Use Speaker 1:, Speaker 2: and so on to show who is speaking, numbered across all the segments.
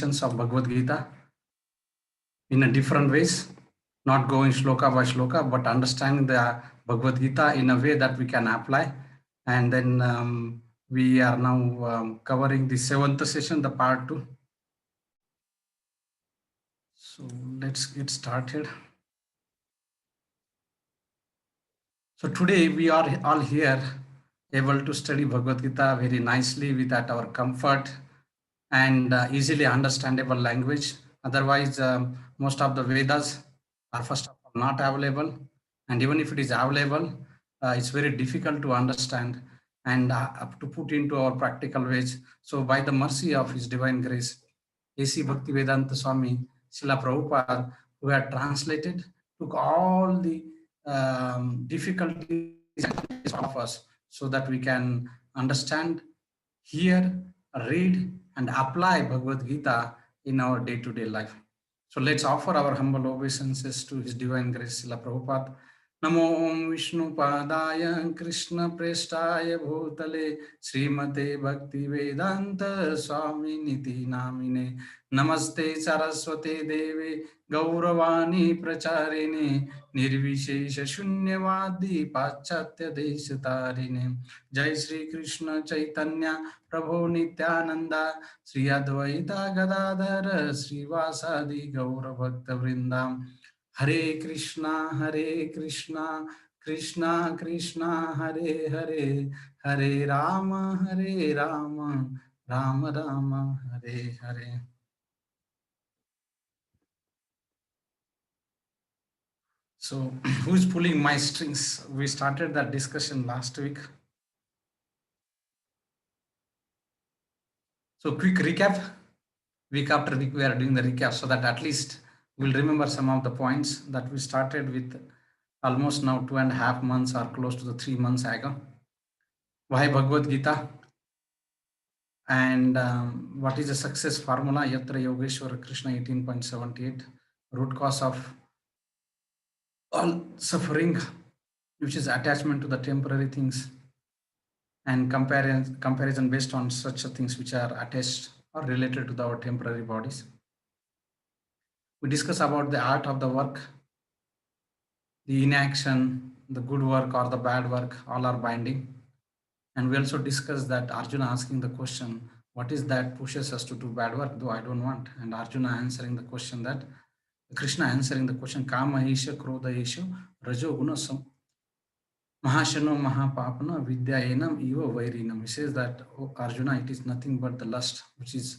Speaker 1: of Bhagavad Gita in a different ways, not going shloka by shloka, but understanding the Bhagavad Gita in a way that we can apply. And then we are now covering the 7th session, the part 2. So let's get started. So today we are all here able to study Bhagavad Gita very nicely with at our comfort and easily understandable language. Otherwise, most of the Vedas are first of all not available, and even if it is available, it's very difficult to understand and to put into our practical ways. So by the mercy of His divine grace, A.C. Bhaktivedanta Swami Srila Prabhupada, who had translated, took all the difficulties of us so that we can understand, hear, read, and apply Bhagavad Gita in our day-to-day life. So let's offer our humble obeisances to His divine grace, Srila Prabhupada. Namo Om Vishnu Padaya Krishna Prestaya Bhutale Srimate Bhakti Vedanta Swami Niti Namine Namaste Saraswate Deve Gauravani Pracharine Nirvishesha Shunyavadi Pachatya Deshatarine Jai Sri Krishna Chaitanya Prabhu Nityananda Sri Advaita Gadadhara Srivasadi Gaura Bhakta Vrindam Hare Krishna Krishna Krishna Hare Hare Hare Rama Rama Rama Hare Hare. So who is pulling my strings? We started that discussion last week. So quick recap. Week after week we are doing the recap so that at least we'll remember some of the points that we started with almost now 2.5 months or close to the 3 months ago. Why Bhagavad Gita? And what is the success formula? Yatra Yogeshwara Krishna 18.78. Root cause of all suffering, which is attachment to the temporary things, and comparison based on such things which are attached or related to our temporary bodies. We discuss about the art of the work, the inaction, the good work or the bad work, all are binding. And we also discuss that Arjuna asking the question, what is that pushes us to do bad work, though I don't want? And Arjuna answering the question that, Krishna answering the question, Kama Isha Krodha Isha Rajo Guna Mahashano Mahapapana Vidyayenam Eva Vairinam. He says that, oh, Arjuna, it is nothing but the lust which is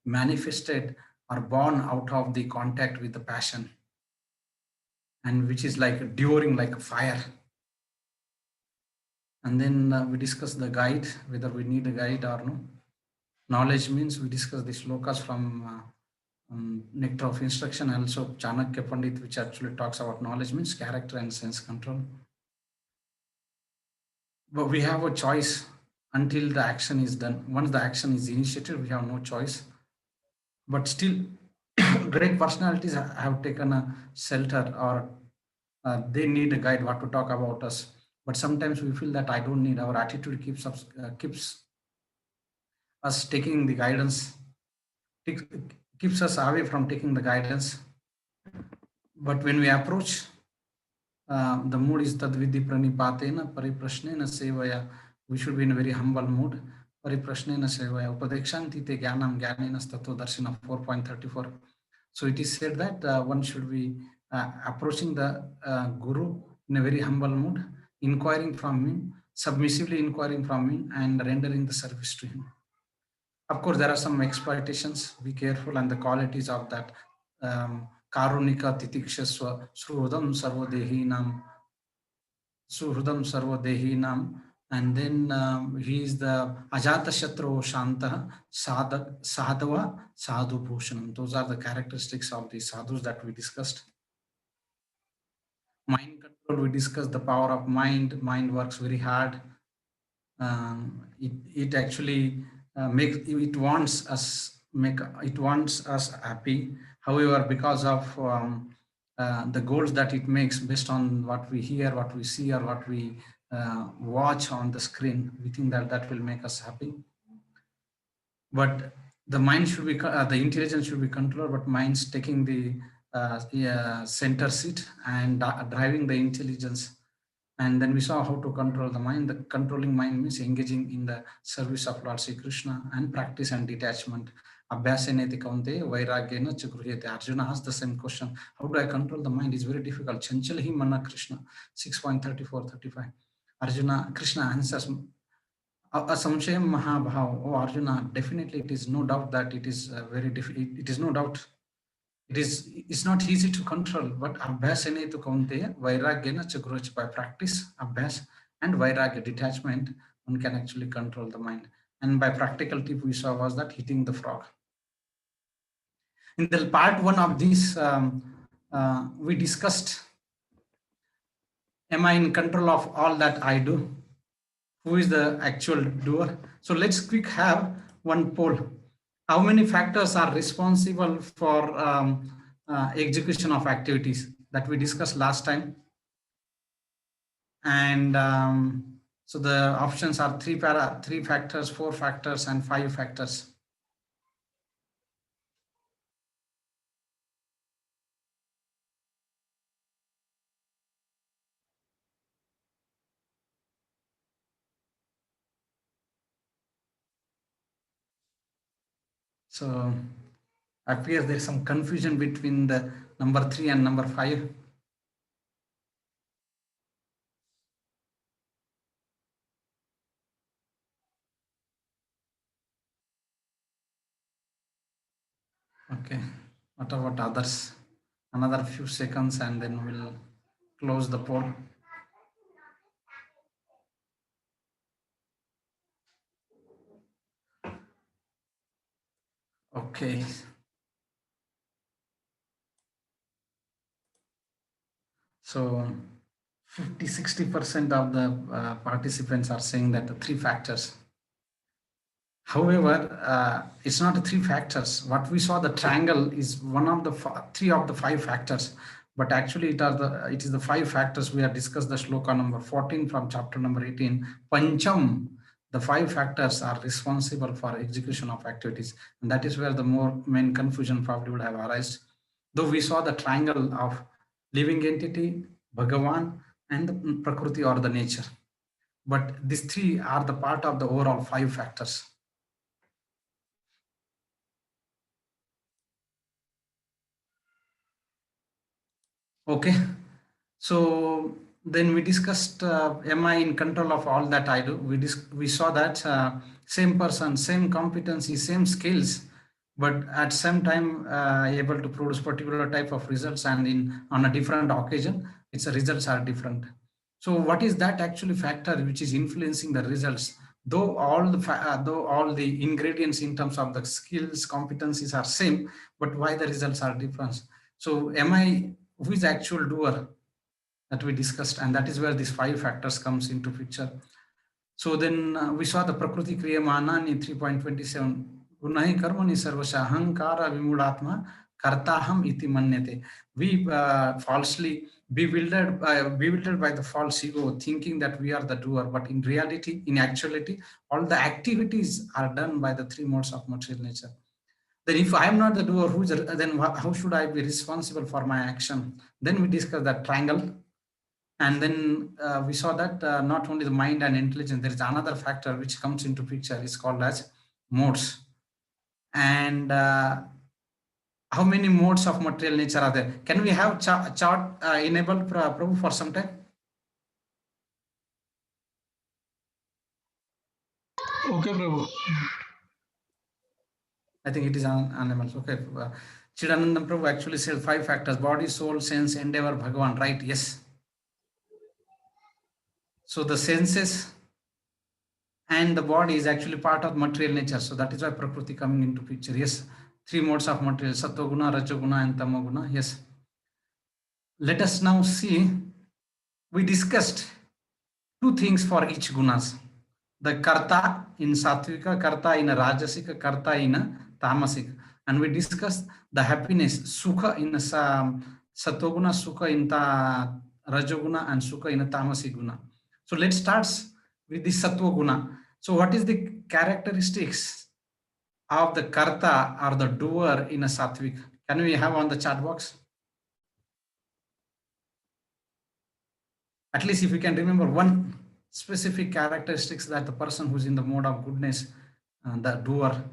Speaker 1: manifested or born out of the contact with the passion, and which is like devouring like fire. And then we discuss the guide, whether we need a guide or no. Knowledge means we discuss the shlokas from Nectar of Instruction, and also Chanakya Pandit, which actually talks about knowledge means character and sense control. But we have a choice until the action is done. Once the action is initiated, we have no choice. But still, great personalities have taken a shelter, or they need a guide what to talk about us. But sometimes we feel that I don't need. Our attitude keeps us taking the guidance, keeps us away from taking the guidance. But when we approach, the mood is tadvidhi pranipatena pariprashnena sevaya. We should be in a very humble mood. Pariprashnena sevaya upadekshanti te jnanam jnanena stato darshana 4.34. So it is said that one should be approaching the Guru in a very humble mood, inquiring from him, submissively inquiring from him, and rendering the service to him. Of course, there are some exploitations. Be careful, and the qualities of that karunika titikshaswa sruhudam sarvadehinam, and then he is the ajata shatru shanta sadhava sadhu bhushanam. Those are the characteristics of the sadhus that we discussed. Mind control, we discussed the power of mind. Mind works very hard. It actually it wants us happy. However, because of the goals that it makes based on what we hear, what we see, or what we watch on the screen, we think that will make us happy. But the mind should be, the intelligence should be controlled, but mind's taking the center seat and driving the intelligence. And then we saw how to control the mind. The controlling mind means engaging in the service of Lord Sri Krishna and practice and detachment. Abhyaseneti kaunte vairagyena ch grhyate. Arjuna asked the same question. How do I control the mind? It's very difficult. Chanchal hi mana Krishna. 6.34-35. Arjuna, Krishna answers, Asamshayam Mahabhav. Oh Arjuna, definitely it is no doubt that it is very difficult. It is no doubt. It's not easy to control, but abhyasane to kaunteya vairagyena chagrach, by practice, abhyas and vairagya, detachment, one can actually control the mind. And by practical tip we saw was that hitting the frog. In the part 1 of this, we discussed, am I in control of all that I do? Who is the actual doer? So let's quick have one poll. How many factors are responsible for execution of activities that we discussed last time? And so the options are 3 factors, 4 factors, and 5 factors. So appears there is some confusion between the number 3 and number 5. Okay, what about others? Another few seconds and then we'll close the poll. Okay. So 50-60% of the participants are saying that the 3 factors. However, it's not the 3 factors. What we saw, the triangle is one of the 3 of the 5 factors, but actually it is the 5 factors. We have discussed the shloka number 14 from chapter number 18. Pancham, the 5 factors are responsible for execution of activities, and that is where the main confusion probably would have arisen. Though we saw the triangle of living entity, Bhagavan, and the Prakriti or the nature, but these 3 are the part of the overall 5 factors. Okay, so then we discussed, am I in control of all that I do? We saw that same person, same competency, same skills, but at same time able to produce particular type of results, and on a different occasion, its results are different. So what is that actually factor which is influencing the results? Though all the ingredients in terms of the skills, competencies are same, but why the results are different? So who is the actual doer that we discussed? And that is where these 5 factors comes into picture. So then we saw the Prakriti Kriyamana in 3.27. Gunahi karmani sarvasha ahankara vimudatma kartaham iti manyate. We falsely bewildered by the false ego, thinking that we are the doer, but in reality, in actuality, all the activities are done by the 3 modes of material nature. Then if I am not the doer, then how should I be responsible for my action? Then we discussed that triangle. And then we saw that not only the mind and intelligence, there is another factor which comes into picture. It's called as modes. And how many modes of material nature are there? Can we have chart enabled, Prabhu, for some time?
Speaker 2: Okay, Prabhu.
Speaker 1: I think it is animals. Okay. Chidanandam Prabhu actually said 5 factors: body, soul, sense, endeavor, Bhagavan. Right? Yes. So the senses and the body is actually part of material nature. So that is why Prakriti coming into picture. Yes. 3 modes of material: Sattva-guna, Raja-guna, and Tama-guna. Yes. Let us now see. We discussed 2 things for each gunas. The karta in Sattvika, karta in Rajasika, karta in Tamasika. And we discussed the happiness, sukha in Sattva-guna, sukha in Rajoguna, and sukha in Tamasik-guna. So let's start with the Sattva-guna. So what is the characteristics of the karta or the doer in a sattvic? Can we have on the chat box? At least if you can remember one specific characteristics that the person who's in the mode of goodness, the doer.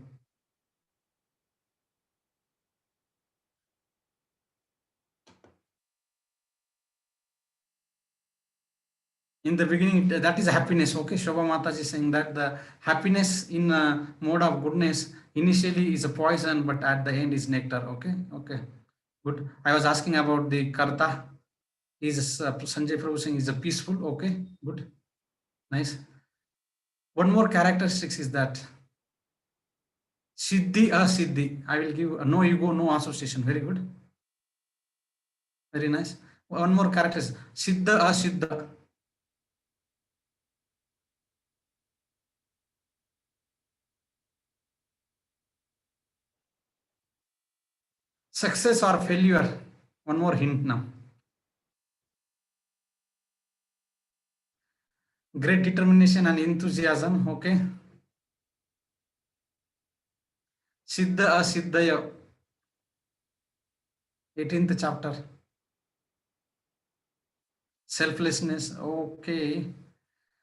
Speaker 1: In the beginning, that is happiness. Okay, Shobha Mataji is saying that the happiness in mode of goodness initially is a poison, but at the end is nectar. Okay, okay, good. I was asking about the karta. Is Sanjay Prabhu saying is a peaceful? Okay, good, nice. One more characteristics is that siddhi asiddhi. I will give no ego, no association. Very good, very nice. One more character is siddha asiddha. Success or failure. One more hint now. Great determination and enthusiasm. Okay. Siddha asiddhaya. 18th chapter. Selflessness. Okay.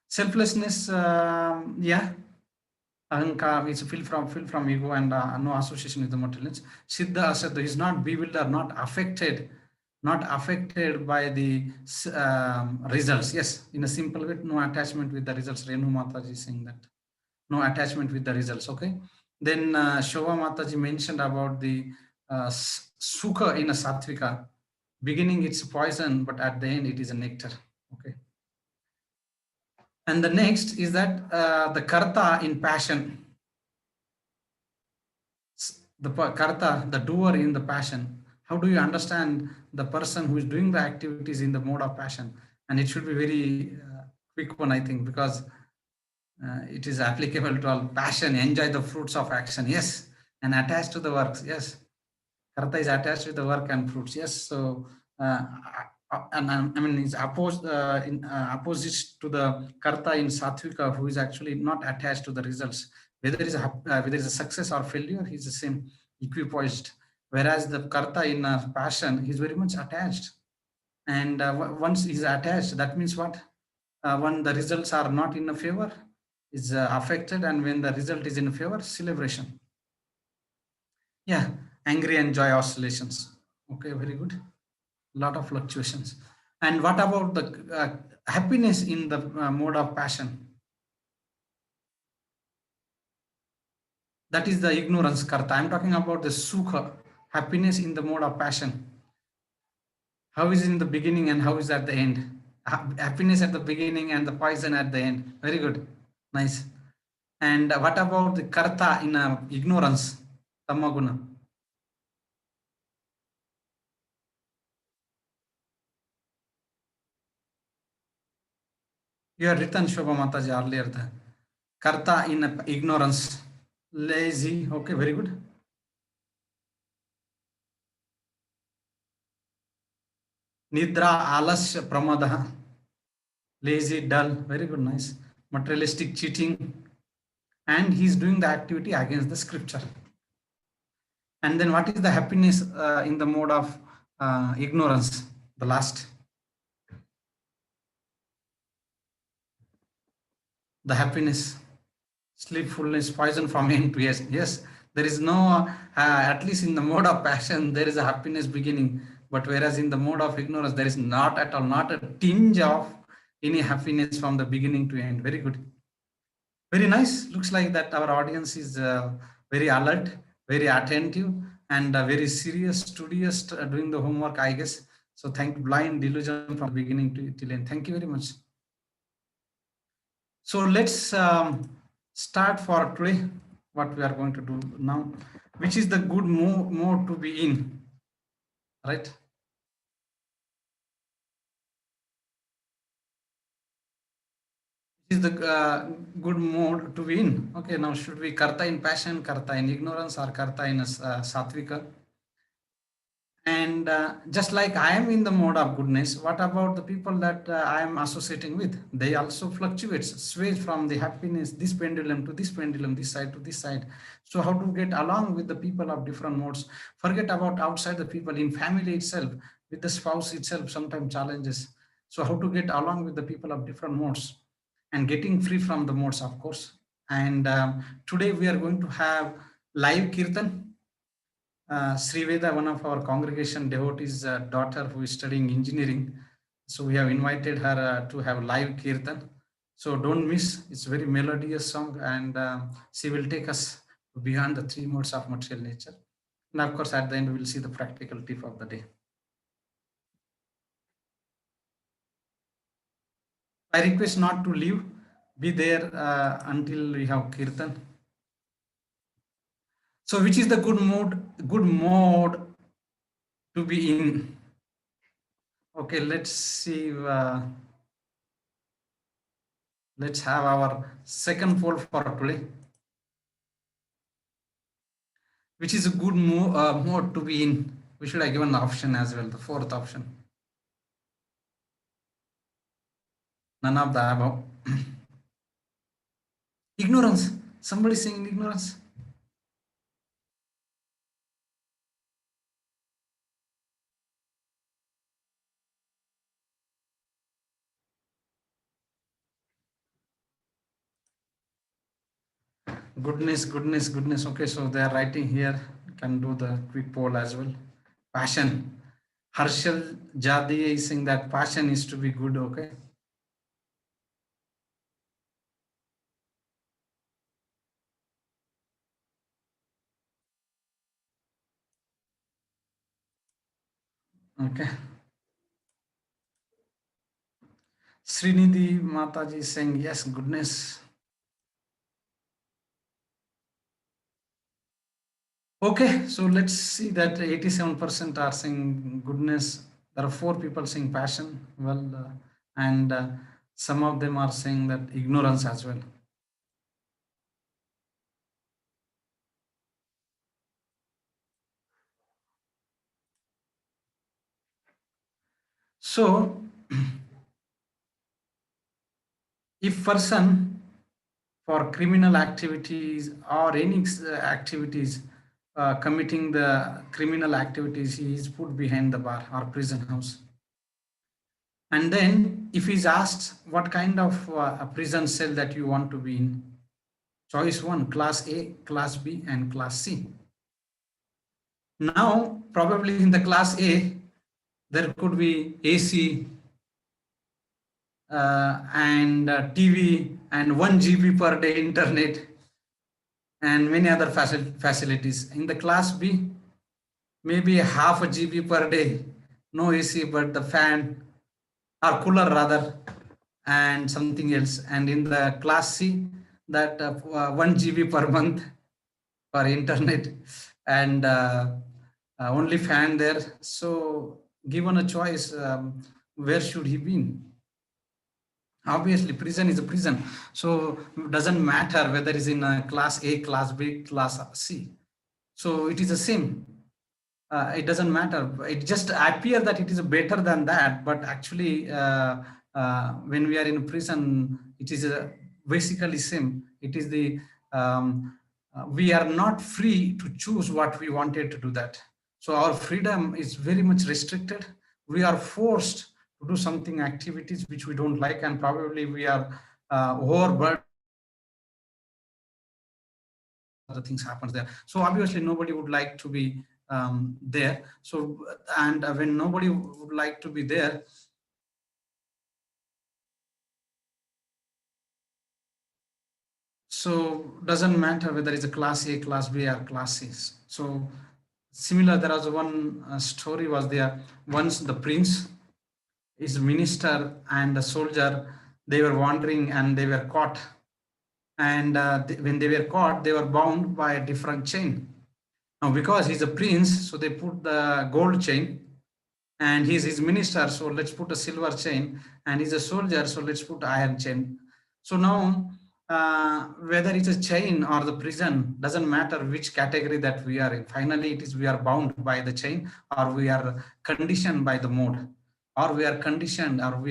Speaker 1: Selflessness. Yeah. Ahankar is feel from ego and no association with the materials. Siddha asiddha is not bewildered, not affected by the results. Yes, in a simple way, no attachment with the results. Renu Mataji is saying that. No attachment with the results. Okay. Then Shobha Mataji mentioned about the sukha in a sattvika. Beginning it's poison, but at the end it is a nectar. Okay. And the next is that the karta in passion. The karta, the doer in the passion. How do you understand the person who is doing the activities in the mode of passion? And it should be very quick one, I think, because it is applicable to all passion, enjoy the fruits of action. Yes. And attached to the works. Yes. Karta is attached with the work and fruits. Yes. So, and I mean, it's opposite to the karta in Sattvika, who is actually not attached to the results. Whether it's a success or failure, he's the same, equipoised. Whereas the karta in passion, he's very much attached. And once he's attached, that means what? When the results are not in a favor, is affected, and when the result is in favor, celebration. Yeah, angry and joy oscillations. Okay, very good. Lot of fluctuations. And what about the happiness in the mode of passion? That is the ignorance karta. I'm talking about the sukha, happiness in the mode of passion. How is it in the beginning and how is at the end? Happiness at the beginning and the poison at the end. Very good. Nice. And what about the karta in ignorance, tamaguna? You have written Shobha Mataji earlier the karta in ignorance, lazy. Okay, very good. Nidra, alasya, pramada, lazy, dull. Very good, nice. Materialistic, cheating, and he's doing the activity against the scripture. And then what is the happiness in the mode of ignorance? The last, the happiness, sleepfulness, poison from end to end. Yes, there is no, at least in the mode of passion, there is a happiness beginning. But whereas in the mode of ignorance, there is not at all, not a tinge of any happiness from the beginning to end. Very good. Very nice. Looks like that our audience is very alert, very attentive, and very serious, studious, doing the homework, I guess. So thank blind delusion from beginning to till end. Thank you very much. So let's start for today. What we are going to do now, which is the good mode to be in, right? Is the good mode to be in. Okay, now should we karta in passion, karta in ignorance, or karta in sattvika? And just like I am in the mode of goodness, what about the people that I am associating with? They also fluctuates, sways from the happiness, this pendulum to this pendulum, this side to this side. So how to get along with the people of different modes? Forget about outside the people, in family itself, with the spouse itself, sometimes challenges. So how to get along with the people of different modes and getting free from the modes, of course. And today we are going to have live kirtan. Sriveda, one of our congregation devotees' daughter who is studying engineering. So we have invited her to have live kirtan. So don't miss, it's very melodious song, and she will take us beyond the three modes of material nature. And of course, at the end, we will see the practical tip of the day. I request not to leave, be there until we have kirtan. So which is the good mode to be in? Okay, let's see. Let's have our second poll for today. Which is a good mode to be in? We should have given the option as well, the fourth option. None of the above. Ignorance. Somebody saying ignorance. Goodness, goodness, goodness. Okay, so they are writing here. Can do the quick poll as well. Passion. Harshal Jadiye is saying that passion is to be good. Okay. Okay. Srinidhi Mataji is saying yes, goodness. Okay, so let's see that 87% are saying goodness. There are 4 people saying passion. Well, and some of them are saying that ignorance as well. So, if person for criminal activities or any activities committing the criminal activities, he is put behind the bar or prison house. And then if he's asked what kind of a prison cell that you want to be in, choice 1, class A, class B, and class C. Now, probably in the class A, there could be AC and TV and 1 GB per day internet and many other facilities. In the class B, maybe half a GB per day, no AC, but the fan or cooler rather, and something else. And in the class C, that 1 GB per month for internet and only fan there. So given a choice, where should he be? Obviously prison is a prison, so doesn't matter whether it's in class A, class B, class C. So it is the same. It doesn't matter. It just appears that it is better than that, but actually when we are in prison, it is basically same. It is the we are not free to choose what we wanted to do that. So our freedom is very much restricted. We are forced to do something activities which we don't like, and probably we are overburdened. The things happens there. So obviously nobody would like to be there. So and when nobody would like to be there, so doesn't matter whether it's a class A, class B, or class C. So similar, there was one story was there. Once the prince, his minister, and the soldier, they were wandering and they were caught. And when they were caught, they were bound by a different chain. Now, because he's a prince, so they put the gold chain, and he's his minister, so let's put a silver chain, and he's a soldier, so let's put iron chain. So now whether it's a chain or the prison, doesn't matter which category that we are in. Finally, it is we are bound by the chain, or we are conditioned by the mode, or we are conditioned, or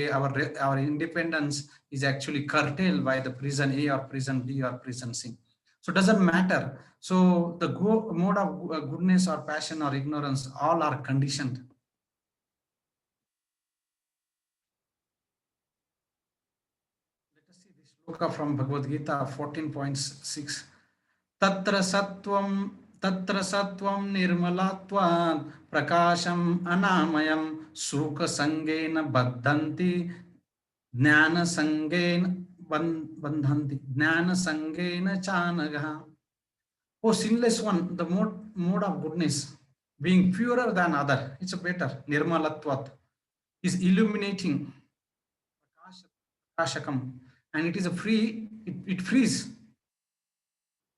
Speaker 1: our independence is actually curtailed by the prison A or prison B or prison C. So it doesn't matter. So the mode of goodness or passion or ignorance, all are conditioned. Let us see this shloka from Bhagavad Gita 14.6. तत्र सत्वं निर्मलत्वात् प्रकाशम् अनामयं सुखसंगेन बद्धन्ति ज्ञानसंगेन बन्धन्ति ज्ञानसंगेन चानघः. Oh, sinless one, the mode of goodness, being purer than other, it's a better. Nirmalatvat is illuminating, prakashakam, and it is a free, it frees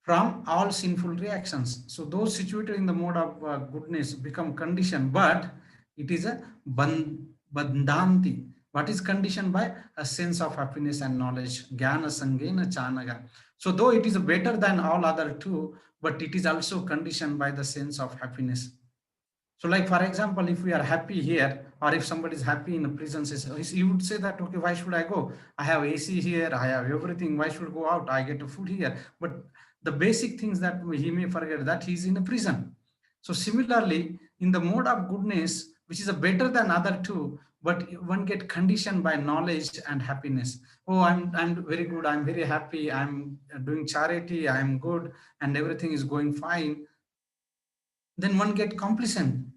Speaker 1: from all sinful reactions. So those situated in the mode of goodness become conditioned, but it is a bandhanti. What is conditioned by? A sense of happiness and knowledge. Jnana sangena chanaga. So though it is better than all other two, but it is also conditioned by the sense of happiness. So like, for example, if we are happy here, or if somebody is happy in a prison, you would say that, okay, why should I go? I have AC here, I have everything. Why should I go out? I get a food here. But the basic things that he may forget, that he's in a prison. So similarly, in the mode of goodness, which is a better than other two, but one get conditioned by knowledge and happiness. Oh, I'm very good. I'm very happy. I'm doing charity. I'm good, and everything is going fine. Then one get complacent.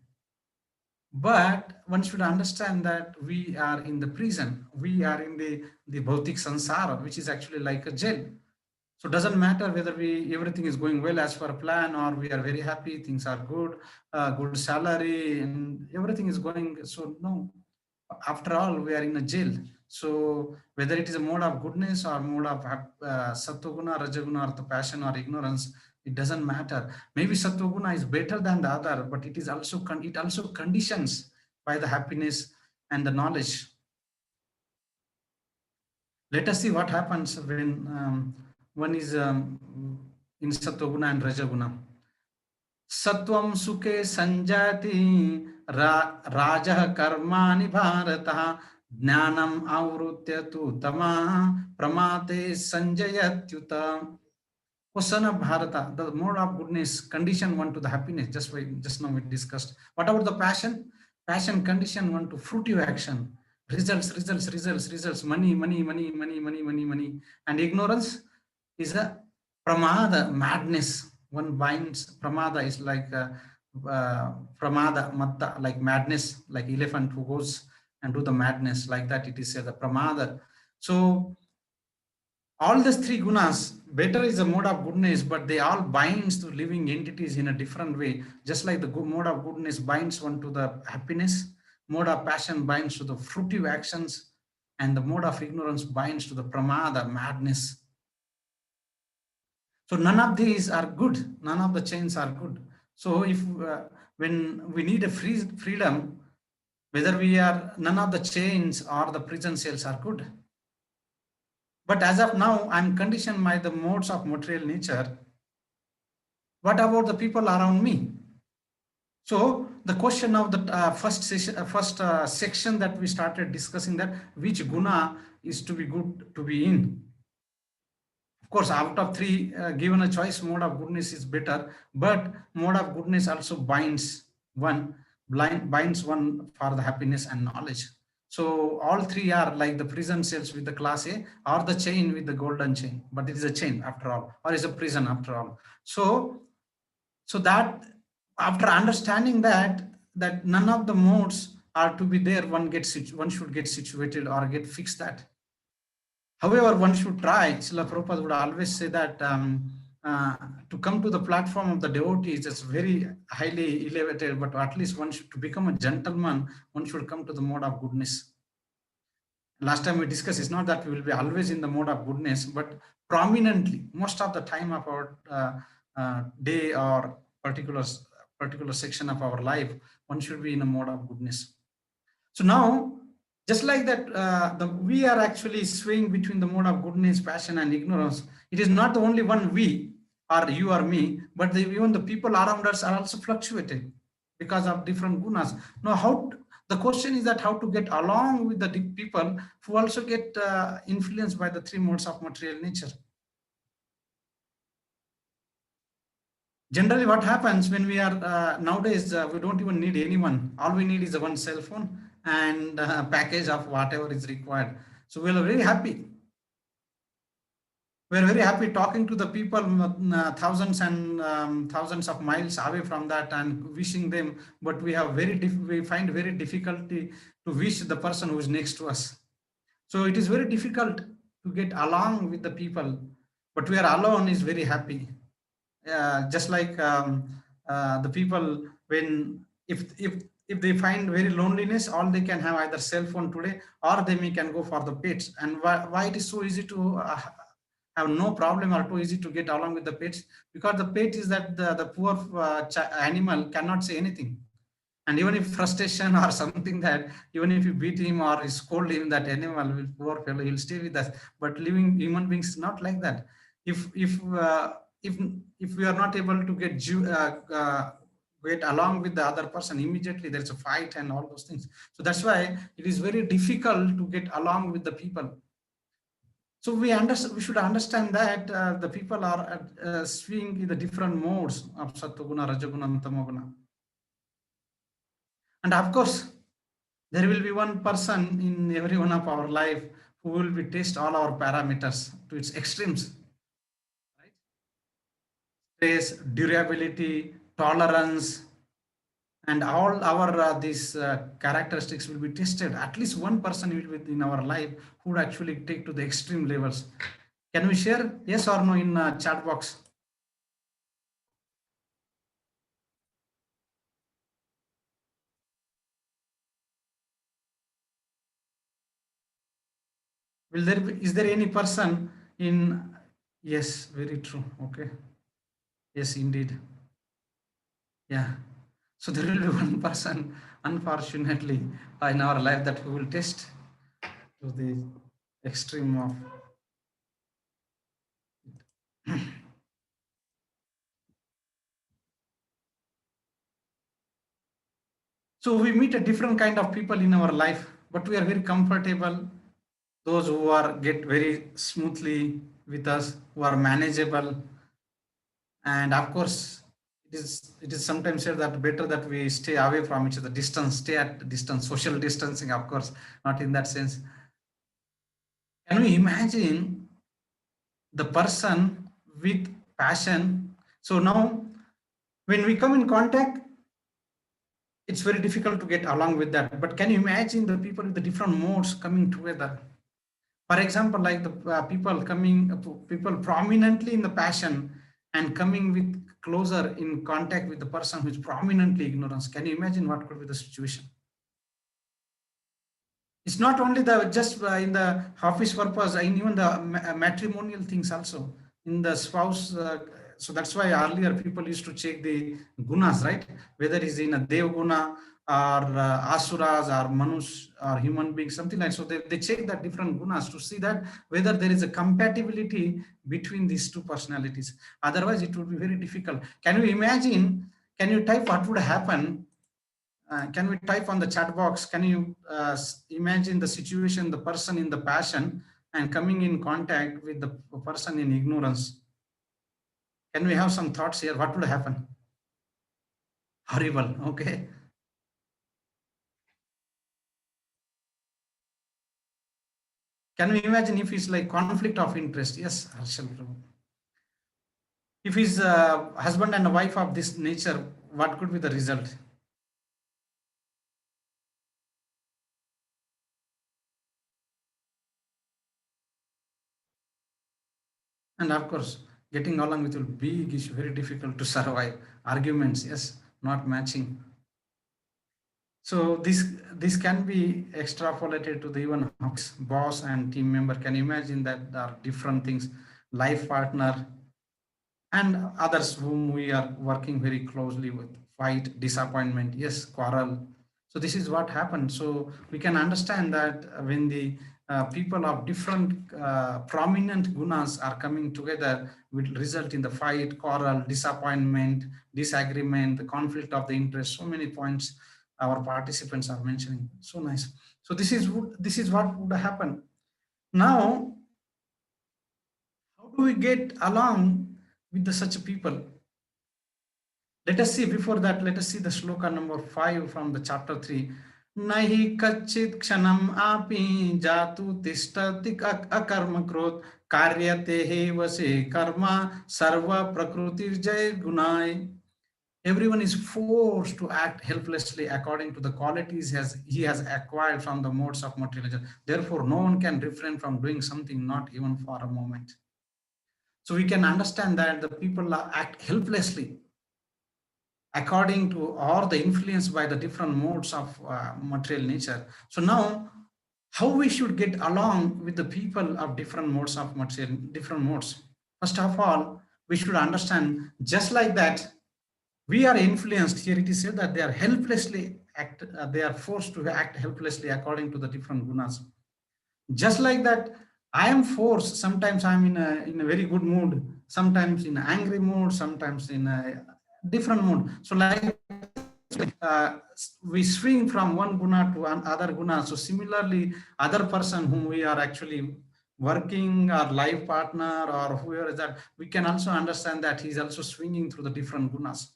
Speaker 1: But one should understand that we are in the prison. We are in the bhautik sansara, which is actually like a jail. So it doesn't matter whether everything is going well as per plan, or we are very happy, things are good, good salary, and everything is going. So no, after all, we are in a jail. So whether it is a mode of goodness or mode of sattva-guna, rajaguna, or the passion or ignorance, it doesn't matter. Maybe sattva-guna is better than the other, but it is also it also conditions by the happiness and the knowledge. Let us see what happens when one is in sattva-guna and rajaguna. सत्वं सुखे संजाति राजः कर्माणि भारतः ज्ञानम् आवृत्य तु तमः प्रमाते संजयत्युत. O son of Bharata, the mode of goodness condition one to the happiness. Just now we discussed. What about the passion? Passion condition one to fruitive action. Results. Money. And ignorance is a pramada, madness. One binds. Pramada is like pramada, matta, like madness, like elephant who goes and do the madness. Like that, it is the pramada. So all these three gunas, better is a mode of goodness, but they all binds to living entities in a different way. Just like the mode of goodness binds one to the happiness, mode of passion binds to the fruitive actions, and the mode of ignorance binds to the pramada, madness. So none of these are good. None of the chains are good. So if when we need a freedom, whether we are, none of the chains or the prison cells are good. But as of now, I'm conditioned by the modes of material nature. What about the people around me? So the question of the first section that we started discussing, that which guna is to be good to be in. Of course, out of three, given a choice, mode of goodness is better, but mode of goodness also binds one for the happiness and knowledge. So all three are like the prison cells with the class A, or the chain with the golden chain, but it is a chain after all, or is a prison after all. So that after understanding that none of the modes are to be there, one should get situated or get fixed that. However, one should try. Srila Prabhupada would always say that to come to the platform of the devotees, it's very highly elevated, but at least to become a gentleman, one should come to the mode of goodness. Last time we discussed, it's not that we will be always in the mode of goodness, but prominently, most of the time of our day or particular section of our life, one should be in a mode of goodness. So now, Just like that, we are actually swaying between the mode of goodness, passion, and ignorance. It is not the only one we, or you or me, but even the people around us are also fluctuating because of different gunas. Now, the question is that how to get along with the people who also get influenced by the three modes of material nature. Generally, what happens when we are nowadays, we don't even need anyone. All we need is one cell phone and a package of whatever is required. So we are very happy. We're very happy talking to the people thousands and thousands of miles away from that and wishing them, but we find very difficulty to wish the person who is next to us. So it is very difficult to get along with the people, but we are alone is very happy. Just like the people, when if they find very loneliness, all they can have either cell phone today, or they may can go for the pets. And why it is so easy to have no problem or too easy to get along with the pets? Because the pet is that the poor animal cannot say anything, and even if frustration or something, that even if you beat him or you scold him, that animal will, poor fellow, he'll stay with us. But living human beings not like that. If if uh, if if we are not able to get along with the other person, immediately there's a fight and all those things. So that's why it is very difficult to get along with the people. So we should understand that the people are swinging in the different modes of sattva rajaguna and tamaguna. And of course, there will be one person in every one of our life who will be test all our parameters to its extremes, right? Stress, durability, tolerance, and all our these characteristics will be tested. At least one person will be in our life who would actually take to the extreme levels. Can we share yes or no in chat box? Is there any person in? Yes, very true. Okay. Yes, indeed. Yeah. So there will be one person, unfortunately, in our life that we will test to the extreme of. So we meet a different kind of people in our life, but we are very comfortable. Those who are get very smoothly with us, who are manageable, and of course, it is sometimes said that better that we stay away from each other, distance, stay at distance, social distancing. Of course, not in that sense. Can we imagine the person with passion? So now, when we come in contact, it's very difficult to get along with that. But can you imagine the people with the different modes coming together? For example, like the people prominently in the passion and coming with closer in contact with the person who is prominently ignorance. Can you imagine what could be the situation? It's not only the just in the office purpose, in even the matrimonial things also, in the spouse. So that's why earlier people used to check the gunas, right? Whether it's in a dev guna or asuras or manush or human beings, something like. So they check that different gunas to see that whether there is a compatibility between these two personalities. Otherwise it would be very difficult. Can you imagine, can you type what would happen? Can we type on the chat box? Can you imagine the situation, the person in the passion and coming in contact with the person in ignorance? Can we have some thoughts here? What would happen? Horrible. Okay. Can we imagine if it's like conflict of interest? Yes, Harshal Prabhu. If he's husband and a wife of this nature, what could be the result? And of course, getting along with a big issue, very difficult to survive. Arguments, yes, not matching. So this can be extrapolated to the even boss and team member. Can you imagine that there are different things, life partner and others whom we are working very closely with, fight, disappointment, yes, quarrel. So this is what happened. So we can understand that when the people of different prominent gunas are coming together, will result in the fight, quarrel, disappointment, disagreement, the conflict of the interest. So many points our participants are mentioning. So nice. So this is what would happen. Now, how do we get along with such people? Let us see, before that, let us see the shloka number 5 from the chapter 3. Nahi kachit kshanam api jatu tishtati akarma krot karyate he vase karma sarva prakrutir jay gunai. Everyone is forced to act helplessly according to the qualities he has acquired from the modes of materialism. Therefore, no one can refrain from doing something, not even for a moment. So we can understand that the people act helplessly according to, or the influence by the different modes of material nature. So now, how we should get along with the people of different modes of material, different modes. First of all, we should understand, just like that we are influenced, here it is said that they are helplessly act, they are forced to act helplessly according to the different gunas. Just like that, I am forced, sometimes I'm in a very good mood, sometimes in an angry mood, sometimes in a different mood. So like uh, we swing from one guna to another guna. So similarly, other person whom we are actually working, our life partner or whoever is that, we can also understand that he's also swinging through the different gunas.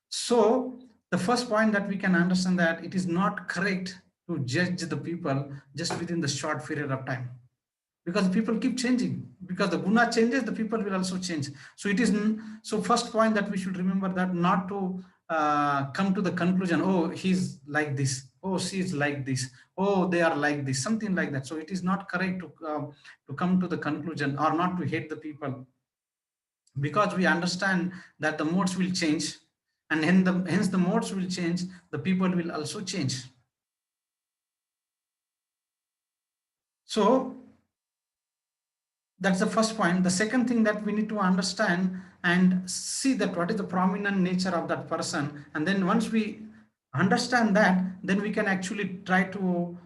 Speaker 1: So the first point that we can understand, that it is not correct to judge the people just within the short period of time, because people keep changing, because the guna changes, the people will also change. So it is, so first point that we should remember, that not to come to the conclusion, oh, he's like this, oh, she's like this, oh, they are like this, something like that. So it is not correct to come to the conclusion, or not to hate the people, because we understand that the modes will change, and hence the modes will change, the people will also change. So that's the first point. The second thing that we need to understand and see, that what is the prominent nature of that person, and then once we understand that, then we can actually try to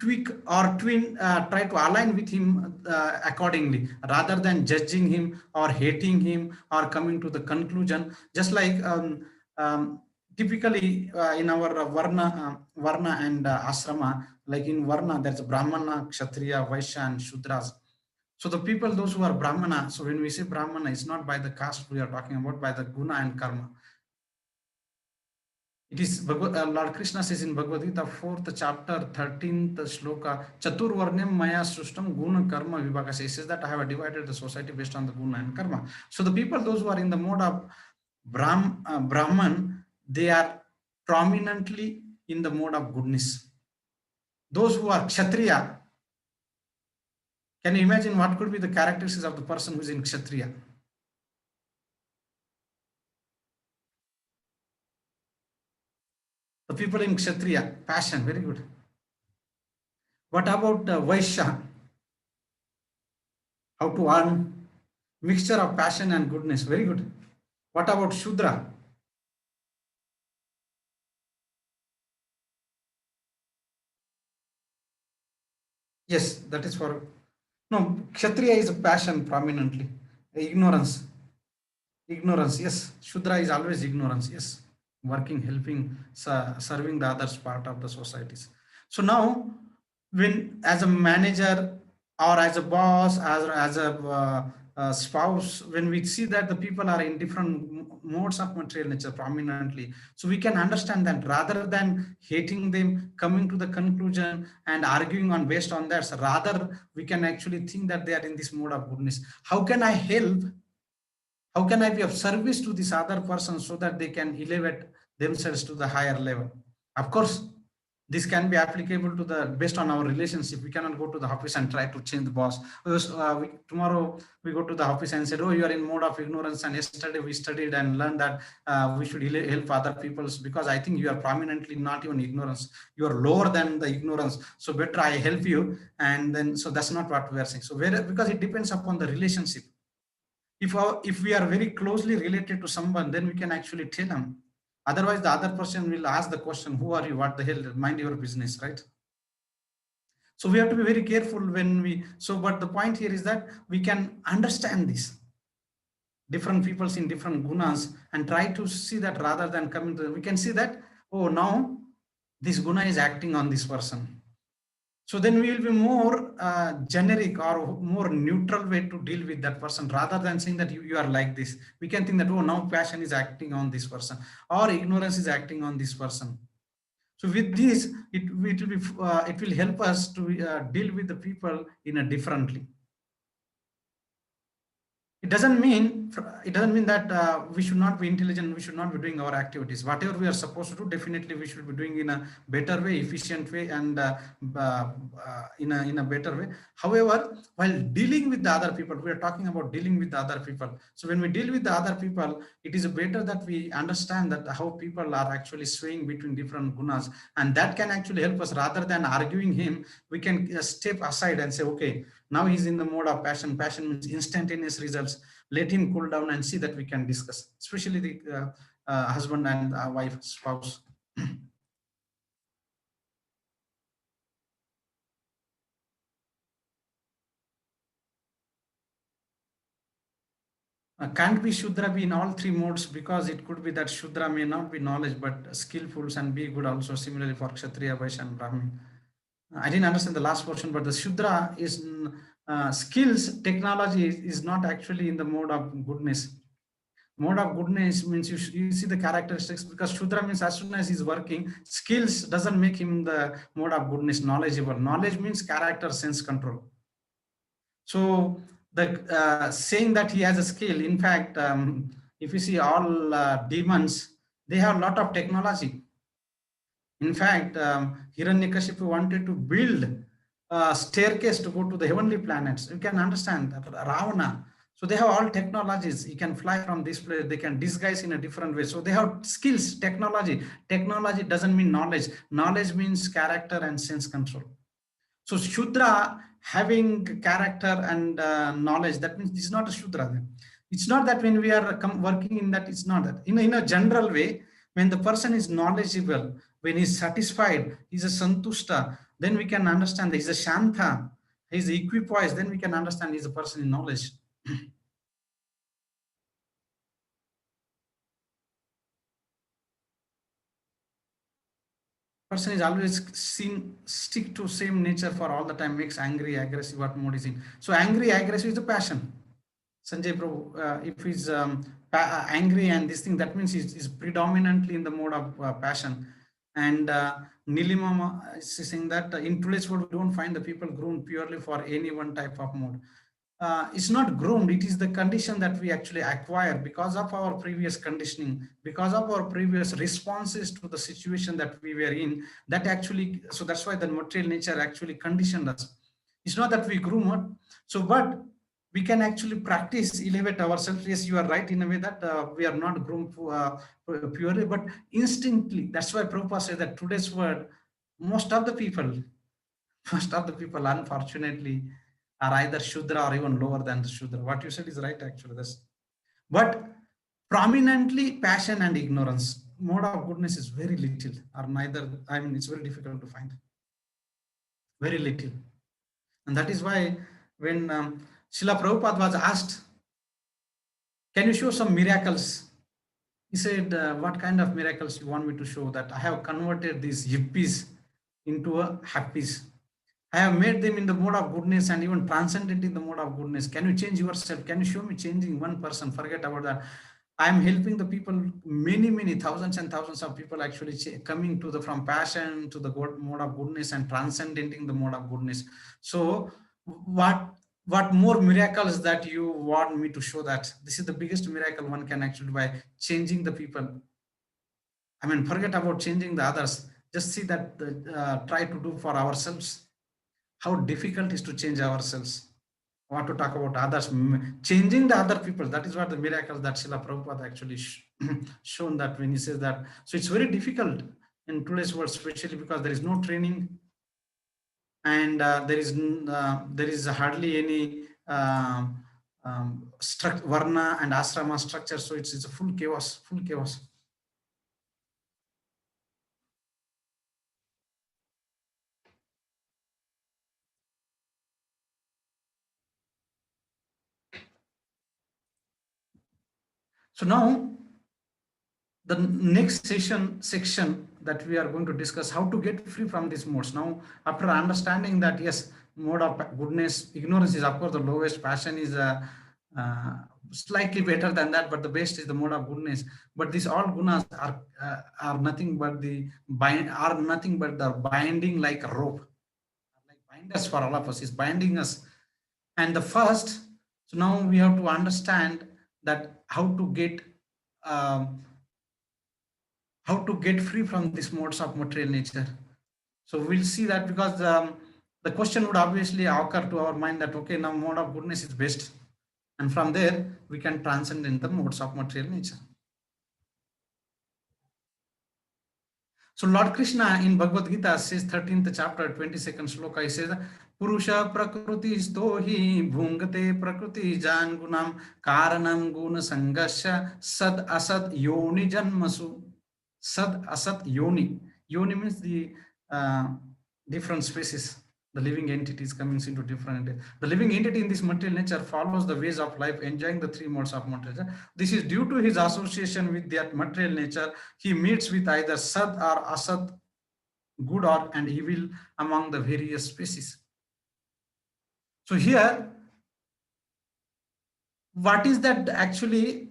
Speaker 1: tweak or try to align with him accordingly, rather than judging him or hating him or coming to the conclusion. Just like typically in our varna and asrama, like in varna, there's brahmana, kshatriya, vaishya, and shudras. So the people, those who are brahmana, so when we say brahmana, it's not by the caste we are talking about, by the guna and karma. It is Lord Krishna says in Bhagavad Gita, 4th chapter, 13th shloka, Chaturvarnyam Maya Srushtam Guna Karma Vibhaka. He says that I have divided the society based on the guna and karma. So the people, those who are in the mode of Brahman, they are prominently in the mode of goodness. Those who are Kshatriya, can you imagine what could be the characteristics of the person who is in Kshatriya? The people in Kshatriya, passion, very good. What about Vaishya? How to earn, mixture of passion and goodness, very good. What about Shudra? Yes, that is for, no, Kshatriya is a passion prominently. Ignorance. Ignorance, yes. Shudra is always ignorance, yes. Working, helping, serving the others part of the societies. So now, when as a manager or as a boss, as a spouse, when we see that the people are in different modes of material nature prominently, so we can understand that rather than hating them, coming to the conclusion and arguing on based on that, so rather we can actually think that they are in this mode of goodness. How can I help? How can I be of service to this other person so that they can elevate themselves to the higher level? Of course, this can be applicable to the based on our relationship. We cannot go to the office and try to change the boss. Because, tomorrow we go to the office and said, "Oh, you are in mode of ignorance, and yesterday we studied and learned that we should help other people, because I think you are prominently not even ignorance. You are lower than the ignorance. So better I help you." And then, so that's not what we are saying. So because it depends upon the relationship. If we are very closely related to someone, then we can actually tell them. Otherwise, the other person will ask the question, who are you? What the hell? Mind your business, right? So we have to be very careful when we, so, but the point here is that we can understand this different peoples in different gunas and try to see that rather than coming to, we can see that, oh, now this guna is acting on this person. So then we will be more generic or more neutral way to deal with that person rather than saying that you are like this. We can think that, oh, now passion is acting on this person or ignorance is acting on this person. So with this, it will help us to deal with the people in a differently. It doesn't mean that we should not be intelligent, we should not be doing our activities. Whatever we are supposed to do, definitely we should be doing in a better way, efficient way, and in a better way. However, while dealing with the other people, we are talking about dealing with the other people. So when we deal with the other people, it is better that we understand that how people are actually swaying between different gunas, and that can actually help us. Rather than arguing him, we can step aside and say, okay, now he's in the mode of passion. Passion means instantaneous results. Let him cool down and see that we can discuss, especially the husband and wife, spouse. Can't be Shudra be in all three modes, because it could be that Shudra may not be knowledge but skillfuls and be good also. Similarly for Kshatriya, Vaishya and Brahmin. I didn't understand the last portion, but the Shudra is skills, technology is not actually in the mode of goodness. Mode of goodness means you see the characteristics, because Shudra means as soon as he's working, skills doesn't make him the mode of goodness, knowledgeable. Knowledge means character, sense control. So the saying that he has a skill, in fact, if you see all demons, they have a lot of technology. In fact, Hiranyakashipu wanted to build a staircase to go to the heavenly planets. You can understand that Ravana. So they have all technologies. He can fly from this place. They can disguise in a different way. So they have skills, technology. Technology doesn't mean knowledge. Knowledge means character and sense control. So Shudra having character and knowledge, that means this is not a Shudra then. It's not that when we are working in that, it's not that. In a general way, when the person is knowledgeable, when he's satisfied, he's a Santushta, then we can understand that he's a Shanta, he's equipoised, then we can understand he's a person in knowledge. Person is always seen stick to same nature for all the time, makes angry, aggressive, what mode is in. So angry, aggressive is the passion. Sanjay Prabhu, if he's angry and this thing, that means he's predominantly in the mode of passion. And Nilima is saying that in today's world, we don't find the people groomed purely for any one type of mode. It's not groomed, it is the condition that we actually acquire because of our previous conditioning, because of our previous responses to the situation that we were in, that actually, so that's why the material nature actually conditioned us. It's not that we groom it. So, but we can actually practice, elevate ourselves. Yes, you are right in a way that we are not groomed purely, but instantly. That's why Prabhupada said that today's world, most of the people, most of the people, unfortunately, are either Shudra or even lower than the Shudra. What you said is right, actually. This, but prominently passion and ignorance. Mode of goodness is very little, or neither. I mean, it's very difficult to find. Very little. And that is why when Srila Prabhupada was asked, can you show some miracles? He said, what kind of miracles you want me to show? That I have converted these yippies into a happies. I have made them in the mode of goodness and even transcendent in the mode of goodness. Can you change yourself? Can you show me changing one person? Forget about that. I am helping the people, many thousands and thousands of people actually coming to the from passion to the mode of goodness and transcending the mode of goodness. So what more miracles that you want me to show? That this is the biggest miracle one can actually by changing the people. I mean, forget about changing the others. Just see that try to do for ourselves. How difficult it is to change ourselves. I want to talk about others, changing the other people. That is what the miracles that Srila Prabhupada actually shown, that when he says that. So it's very difficult in today's world, especially because there is no training and there is hardly any varna and asrama structure. So it's a full chaos, full chaos. So now the next section that we are going to discuss how to get free from these modes. Now, after understanding that yes, mode of goodness, ignorance is of course the lowest, passion is uh, slightly better than that, but the best is the mode of goodness. But these all gunas are nothing but the binding like a rope, like binders for all of us, is binding us. And the first, so now we have to understand that how to get free from these modes of material nature. So we'll see that, because the question would obviously occur to our mind that okay, now mode of goodness is best, and from there we can transcend in the modes of material nature. So Lord Krishna in Bhagavad Gita says 13th chapter 22nd shloka, he says Purusha prakriti stohi bhungate prakriti jan gunam karanam guna sangasya sad asad yoni janmasu. Sad asat yoni. Yoni means the uh, different species, the living entities coming into different. The living entity in this material nature follows the ways of life, enjoying the three modes of material nature. This is due to his association with that material nature. He meets with either sad or asad, good or and evil among the various species. So here, what is that actually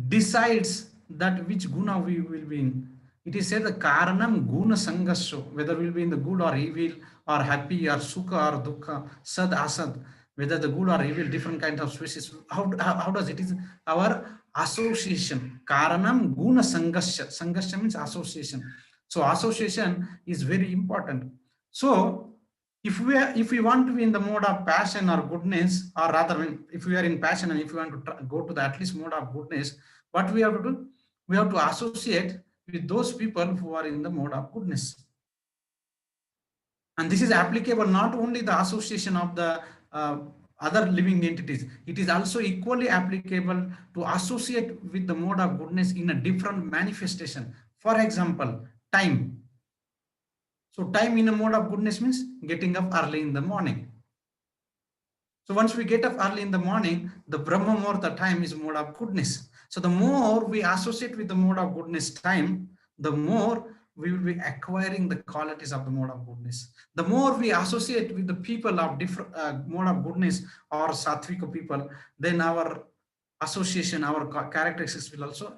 Speaker 1: decides that which guna we will be in? It is said the karanam guna sangasho, whether we'll be in the good or evil, or happy or sukha or dukkha, sad asad, whether the good or evil, different kinds of species. How does it is our association? Karanam guna sangasya. Sangasya means association. So association is very important. So if we want to be in the mode of passion or goodness, or rather if we are in passion and if we want to go to the at least mode of goodness, what we have to do? We have to associate with those people who are in the mode of goodness. And this is applicable not only the association of the other living entities, it is also equally applicable to associate with the mode of goodness in a different manifestation. For example, time. So time in a mode of goodness means getting up early in the morning. So once we get up early in the morning, the Brahma Muhurta time is mode of goodness. So the more we associate with the mode of goodness time, the more we will be acquiring the qualities of the mode of goodness. The more we associate with the people of different mode of goodness or sattvika people, then our association, our characteristics will also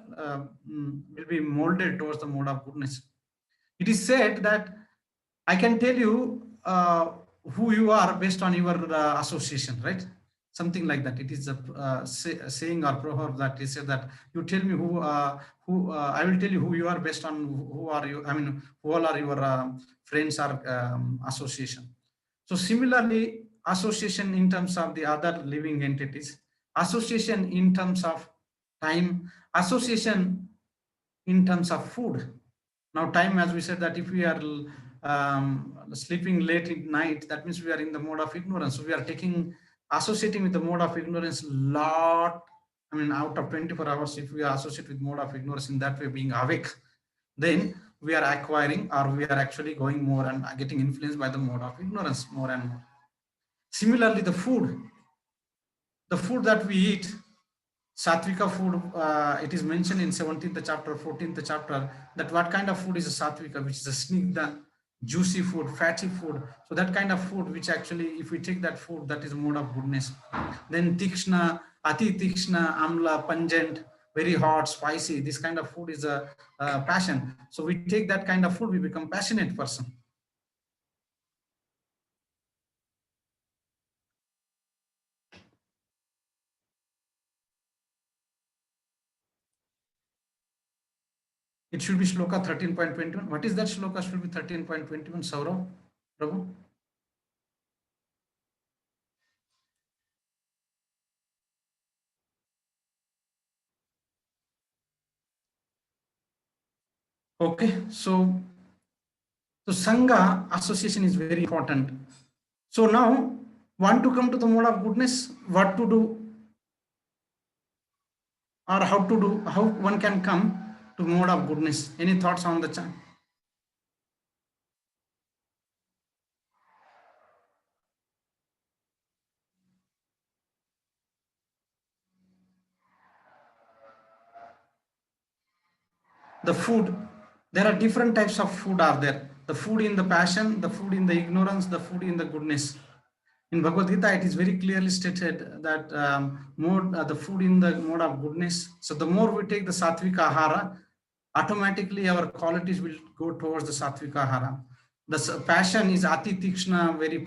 Speaker 1: will be molded towards the mode of goodness. It is said that I can tell you who you are based on your association, right? Something like that. It is a saying or proverb that is said that you tell me who I will tell you who you are based on who are you. I mean, who all are your friends or association. So similarly, association in terms of the other living entities, association in terms of time, association in terms of food. Now, time, as we said, that if we are sleeping late at night, that means we are in the mode of ignorance. So we are associating with the mode of ignorance lot. I mean, out of 24 hours, if we associate with mode of ignorance in that way, being awake, then we are acquiring, or we are actually going more and getting influenced by the mode of ignorance more and more. Similarly, the food that we eat, Satvika food, it is mentioned in 17th chapter, 14th chapter, that what kind of food is a Satvika, which is a snigdha, juicy food, fatty food. So that kind of food, which actually, if we take that food, that is a mode of goodness. Then tikshna, ati tikshna, amla, pungent, very hot, spicy. This kind of food is a passion. So we take that kind of food, we become passionate person. It should be shloka 13.21. What is that shloka? Should be 13.21. Saurav, Prabhu. Okay, so Sangha association is very important. So now, want to come to the mode of goodness, what to do or how to do, how one can come to mode of goodness. Any thoughts on the chat? The food, there are different types of food are there. The food in the passion, the food in the ignorance, the food in the goodness. In Bhagavad Gita, it is very clearly stated that the food in the mode of goodness. So the more we take the sattvika ahara, automatically our qualities will go towards the sattvika ahara. The passion is ati tikshna, very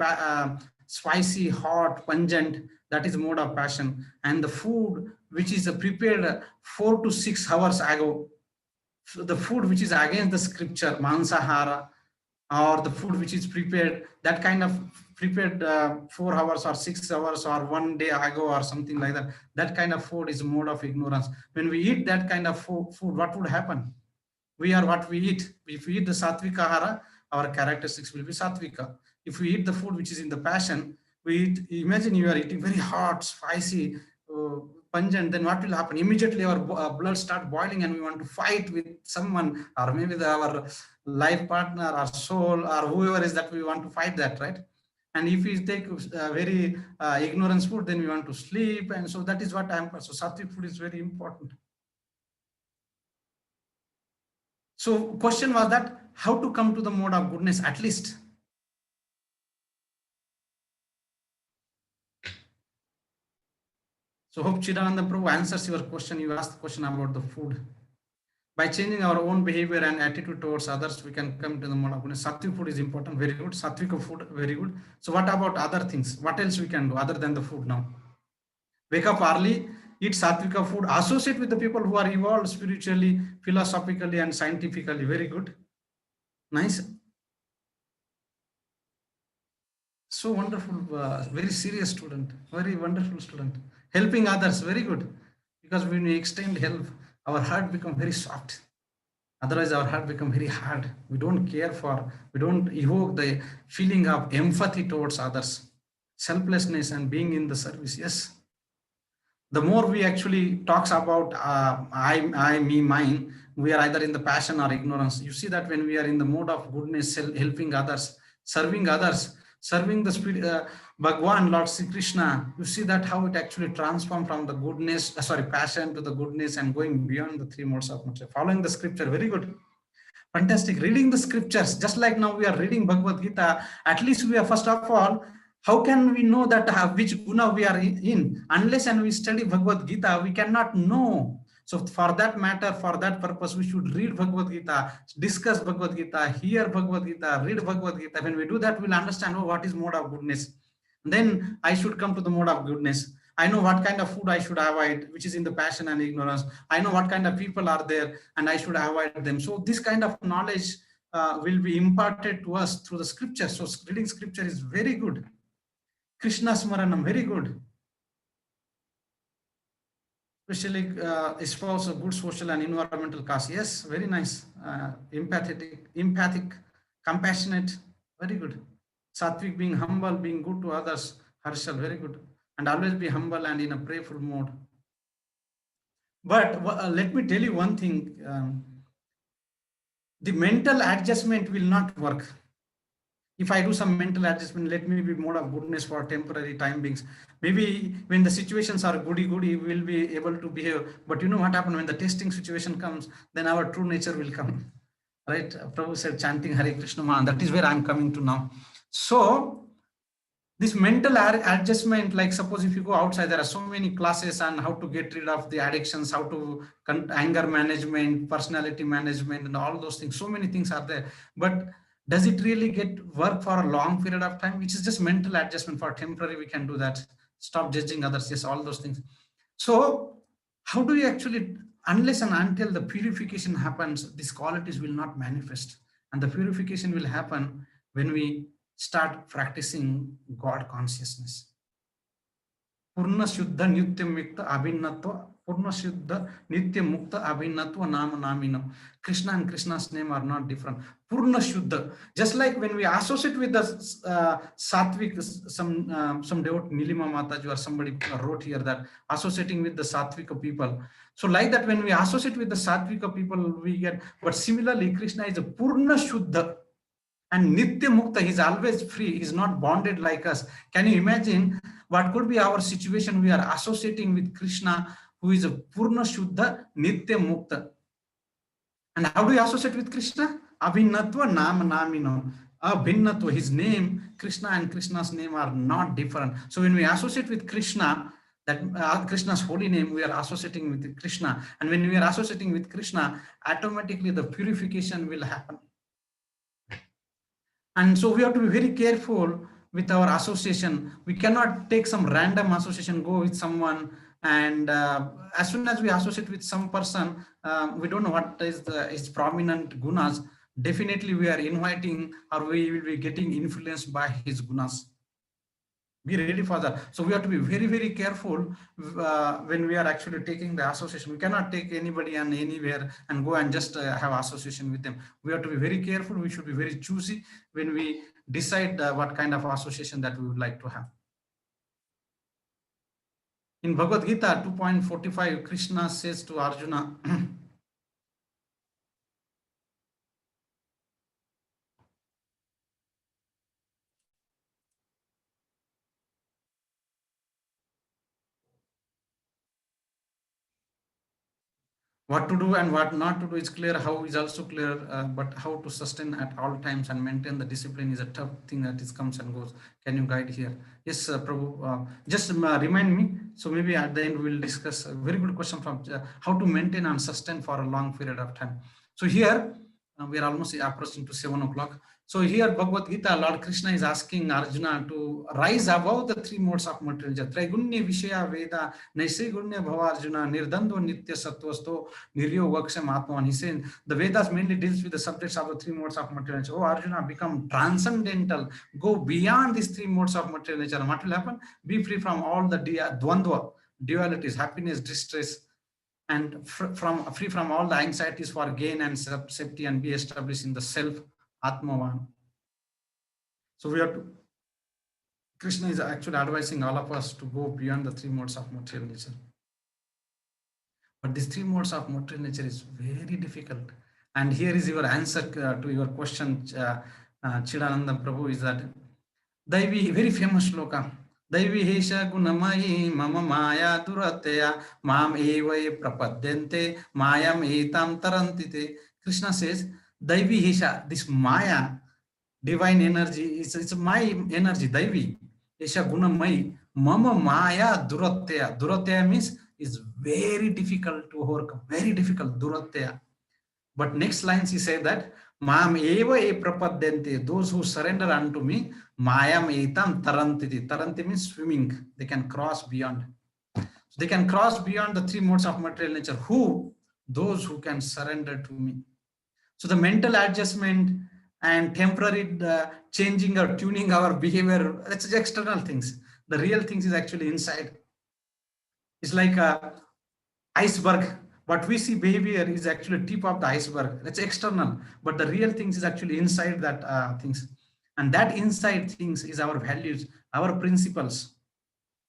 Speaker 1: spicy, hot, pungent. That is mode of passion. And the food which is prepared 4 to 6 hours ago, so the food which is against the scripture, mansahara, or the food which is prepared, that kind of prepared 4 hours or 6 hours or one day ago or something like that, that kind of food is a mode of ignorance. When we eat that kind of food, what would happen? We are what we eat. If we eat the sattvika ahara, our characteristics will be sattvika. If we eat the food which is in the passion, we eat, imagine you are eating very hot, spicy, uh, pungent, then what will happen? Immediately our blood start boiling and we want to fight with someone, or maybe our life partner or soul or whoever is that we want to fight that, right? And if we take very ignorance food, then we want to sleep. And so that is what so sattvic food is very important. So question was that how to come to the mode of goodness at least. So hope Chidananda Prabhu answers your question. You asked the question about the food. By changing our own behavior and attitude towards others, we can come to the mode of goodness. Sattvic food is important, very good. Sattvika food, very good. So what about other things? What else we can do other than the food now? Wake up early, eat sattvika food, associate with the people who are evolved spiritually, philosophically, and scientifically. Very good. Nice. So wonderful, very serious student, very wonderful student. Helping others, very good. Because when we extend help, our heart become very soft. Otherwise, our heart become very hard. We don't care for, we don't evoke the feeling of empathy towards others, selflessness and being in the service. Yes. The more we actually talks about I, me, mine, we are either in the passion or ignorance. You see that when we are in the mode of goodness, helping others, serving the spirit, Bhagwan, Lord Sri Krishna, you see that how it actually transforms from the goodness, passion to the goodness and going beyond the three modes of nature. Following the scripture, very good. Fantastic. Reading the scriptures, just like now we are reading Bhagavad Gita, at least we are, first of all, how can we know that which guna we are in? Unless and we study Bhagavad Gita, we cannot know. So for that matter, for that purpose, we should read Bhagavad Gita, discuss Bhagavad Gita, hear Bhagavad Gita, read Bhagavad Gita. When we do that, we'll understand, oh, what is mode of goodness. Then I should come to the mode of goodness. I know what kind of food I should avoid, which is in the passion and ignorance. I know what kind of people are there and I should avoid them. So this kind of knowledge will be imparted to us through the scripture. So reading scripture is very good. Krishna Smaranam, very good. Especially espouse a good social and environmental cause. Yes, very nice. Empathic, compassionate, very good. Sattvic, being humble, being good to others. Harshal, very good. And always be humble and in a prayerful mode. But let me tell you one thing. The mental adjustment will not work. If I do some mental adjustment, let me be mode of goodness for temporary time beings. Maybe when the situations are goody, we will be able to behave. But you know what happens when the testing situation comes, then our true nature will come. Right? Prabhu said, chanting Hare Krishna Maha. That is where I'm coming to now. So this mental adjustment, like suppose if you go outside, there are so many classes on how to get rid of the addictions, how to anger management, personality management, and all those things. So many things are there. But does it really get work for a long period of time? Which is just mental adjustment for temporary. We can do that. Stop judging others. Yes, all those things. So how do you actually, unless and until the purification happens, these qualities will not manifest. And the purification will happen when we start practicing God consciousness. Purna Shuddha Nitya Mukta Abhinnatva, Purna Shuddha Nitya Mukta Abhinnatva Nama Namino. Krishna and Krishna's name are not different. Purna Shuddha. Just like when we associate with the Sattvic, some devotee, Nilima Mataji or somebody wrote here that associating with the Sattvika people. So like that, when we associate with the Sattvika people, we get, but similarly, Krishna is a Purna Shuddha. And Nitya Mukta, he's always free, he's not bonded like us. Can you imagine what could be our situation? We are associating with Krishna, who is a Purna Shuddha Nitya Mukta. And how do you associate with Krishna? Abhinatva Nam Namino. Abhinatva, his name, Krishna and Krishna's name are not different. So when we associate with Krishna, that Krishna's holy name, we are associating with Krishna. And when we are associating with Krishna, automatically the purification will happen. And so we have to be very careful with our association. We cannot take some random association, go with someone, and as soon as we associate with some person, we don't know what is his prominent gunas. Definitely we are inviting, or we will be getting influenced by his gunas. Be ready for that. So we have to be very, very careful when we are actually taking the association. We cannot take anybody and anywhere and go and just have association with them. We have to be very careful. We should be very choosy when we decide what kind of association that we would like to have. In Bhagavad Gita 2.45, Krishna says to Arjuna, what to do and what not to do is clear. How is also clear, but how to sustain at all times and maintain the discipline is a tough thing that is comes and goes. Can you guide here? Yes, Prabhu. Just remind me. So maybe at the end we will discuss a very good question from how to maintain and sustain for a long period of time. So here we are almost approaching to 7 o'clock. So here Bhagavad Gita, Lord Krishna is asking Arjuna to rise above the three modes of material nature. Traigunya Vishaya Veda, Naisigunya Bhava Arjuna, Nirdando Nitya Sattvasto, Niryo Vaksham Atman. He said the Vedas mainly deals with the subjects of the three modes of material nature. Oh Arjuna, become transcendental, go beyond these three modes of material nature. And what will happen? Be free from all the dvandva, dualities, happiness, distress, and free from all the anxieties for gain and safety, and be established in the self Atmavan. So we have to, Krishna is actually advising all of us to go beyond the three modes of material nature. But these three modes of material nature is very difficult. And here is your answer to your question, Chidananda Prabhu, is that Daivi, very famous shloka. Daivi hesha gunamayi mama maya duratya mam evai prapadyante mayam etam tarantite. Krishna says, Daivi hesha, this maya, divine energy, it's my energy, Daivi. Hesha gunamayi mama maya duratya. Duratya means is very difficult to overcome, very difficult, duratya. But next lines he said that Mam eva e prapadyante, those who surrender unto me, mayam etam tarantiti. Taranti means swimming. They can cross beyond. So they can cross beyond the three modes of material nature. Who? Those who can surrender to me. So the mental adjustment and temporary changing or tuning our behavior, that's external things. The real things is actually inside. It's like a iceberg. What we see behavior is actually tip of the iceberg. That's external, but the real things is actually inside that things, and that inside things is our values, our principles.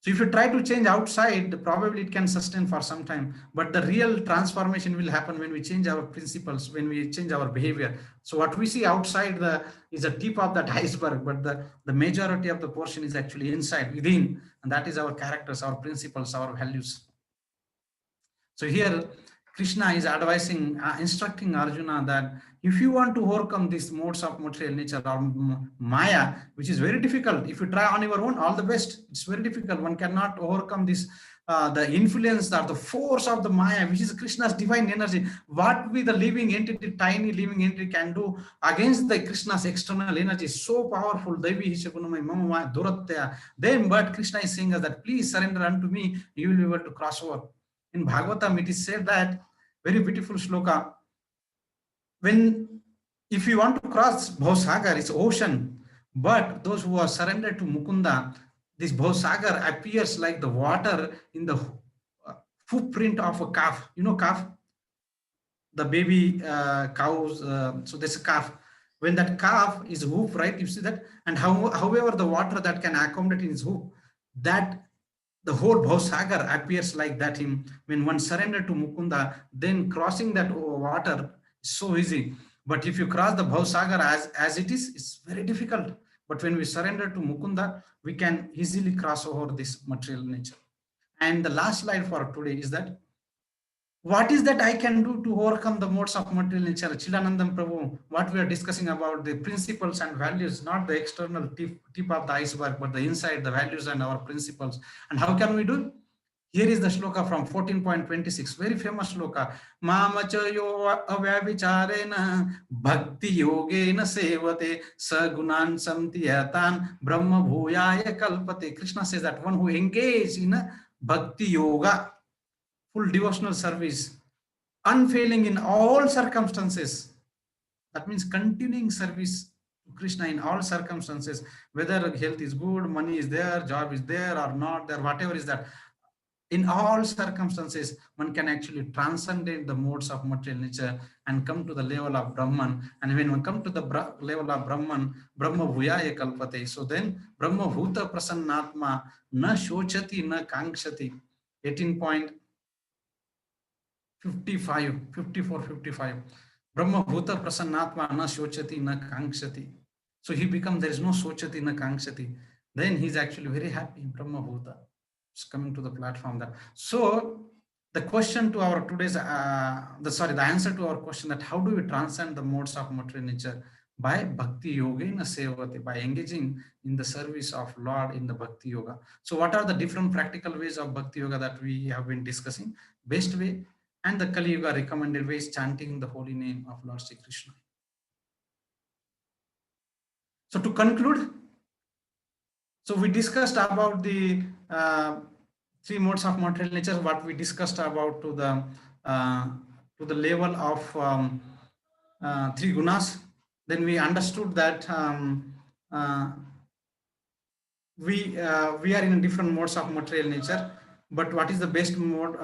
Speaker 1: So if you try to change outside, probably it can sustain for some time, but the real transformation will happen when we change our principles, when we change our behavior. So what we see outside is a tip of that iceberg, but the majority of the portion is actually inside, within, and that is our characters, our principles, our values. So here Krishna is advising, instructing Arjuna that if you want to overcome these modes of material nature or Maya, which is very difficult, if you try on your own, all the best. It's very difficult. One cannot overcome this, the influence or the force of the Maya, which is Krishna's divine energy. What we, the living entity, tiny living entity, can do against the Krishna's external energy, so powerful. Then, but Krishna is saying that please surrender unto me, you will be able to cross over. In Bhagavatam, it is said that, very beautiful shloka, if you want to cross Bhausagar, it's ocean, but those who are surrendered to Mukunda, this Bhausagar appears like the water in the footprint of a calf. You know calf? The baby cows, so there's a calf. When that calf is hoof, right, you see that, and however the water that can accommodate in his hoof, that the whole Bhausagar appears like that. When one surrender to Mukunda, then crossing that water is so easy. But if you cross the Bhausagar as it is, it's very difficult. But when we surrender to Mukunda, we can easily cross over this material nature. And the last slide for today is that What is that I can do to overcome the modes of material nature? Chilanandam Prabhu, what we are discussing about the principles and values, not the external tip of the iceberg, but the inside, the values and our principles. And how can we do? Here is the shloka from 14.26, very famous shloka. Mamachayo avyavicharena bhakti yogena sevate sagunan samtiyatan brahma bhuyaya kalpate. Krishna says that one who engages in a bhakti yoga, full devotional service, unfailing in all circumstances. That means continuing service to Krishna in all circumstances, whether health is good, money is there, job is there or not there, whatever is that. In all circumstances, one can actually transcend the modes of material nature and come to the level of Brahman. And when one come to the level of Brahman, Brahma Bhuyaya Kalpate. So then, Brahma Bhuta Prasannatma na shochati na kankshati. 18. 55, 54, 55. Brahma Bhuta Prasannatma na Shochati na Kankshati. So he becomes, there is no Sochati na Kankshati. Then he's actually very happy. Brahma Bhuta is coming to the platform there. So the question to our today's, the answer to our question that how do we transcend the modes of material nature? By Bhakti Yoga in a Sevate, by engaging in the service of Lord in the Bhakti Yoga. So what are the different practical ways of Bhakti Yoga that we have been discussing? Best way and the Kali Yuga recommended way is chanting the holy name of Lord Sri Krishna. So to conclude, so we discussed about the three modes of material nature, what we discussed about to the level of three gunas. Then we understood that we are in different modes of material nature, but what is the best mode,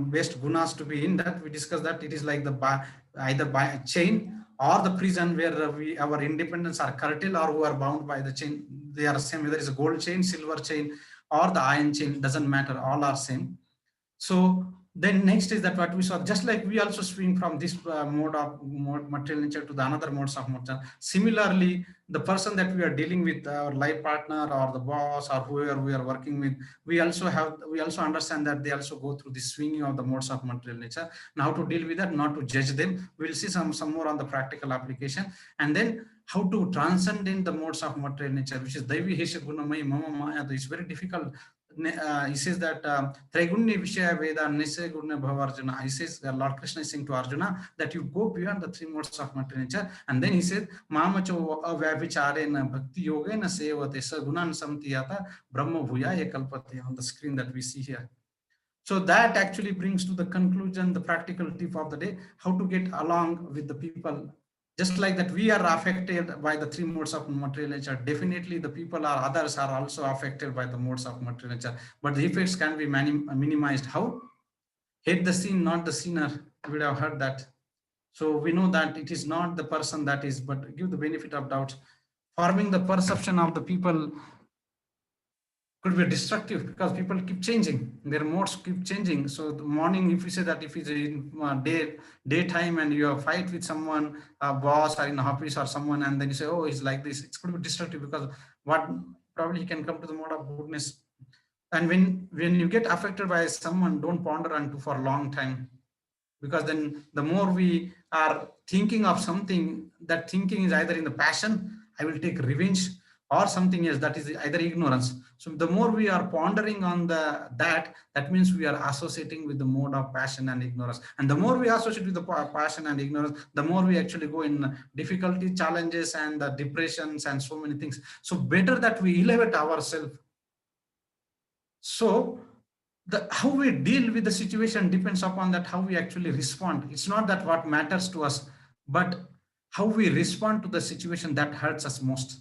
Speaker 1: best gunas to be in, that we discussed that it is like the either by a chain or the prison where our independence are curtailed or who are bound by the chain. They are same, whether it's a gold chain, silver chain or the iron chain, doesn't matter, all are same. So then next is that what we saw, just like we also swing from this mode of material nature to the another modes of nature. Similarly, the person that we are dealing with, our life partner or the boss or whoever we are working with, we also understand that they also go through the swinging of the modes of material nature. Now to deal with that, not to judge them. We'll see some more on the practical application, and then how to transcend in the modes of material nature, which is Daivi Hesha Gunamai Mama Maya. It's very difficult. He says that Trigunya Vishaya Veda Nise Gurna Bhavarjuna. He says Lord Krishna is saying to Arjuna that you go beyond the three modes of material nature. And then he said, Mamacho Avyavichare Bhakti Yoga na Sevate Sa Gunan Samtiyata Brahma Bhuyaya Kalpate, on the screen that we see here. So that actually brings to the conclusion, the practical tip of the day, how to get along with the people. Just like that, we are affected by the three modes of material nature. Definitely, the people or others are also affected by the modes of material nature. But the effects can be minimized. How? Hate the sin, not the sinner. You would have heard that. So we know that it is not the person that is, but give the benefit of doubt. Forming the perception of the people could be destructive because people keep changing, their modes keep changing. So the morning, if you say that if it's in daytime and you have fight with someone, a boss or in office or someone, and then you say, oh, he's like this, it's going to be destructive because what probably he can come to the mode of goodness. And when you get affected by someone, don't ponder onto for a long time, because then the more we are thinking of something, that thinking is either in the passion, I will take revenge, or something else, that is either ignorance. So the more we are pondering on that means we are associating with the mode of passion and ignorance. And the more we associate with the passion and ignorance, the more we actually go in difficulty, challenges and the depressions and so many things. So better that we elevate ourselves. So how we deal with the situation depends upon that how we actually respond. It's not that what matters to us, but how we respond to the situation that hurts us most.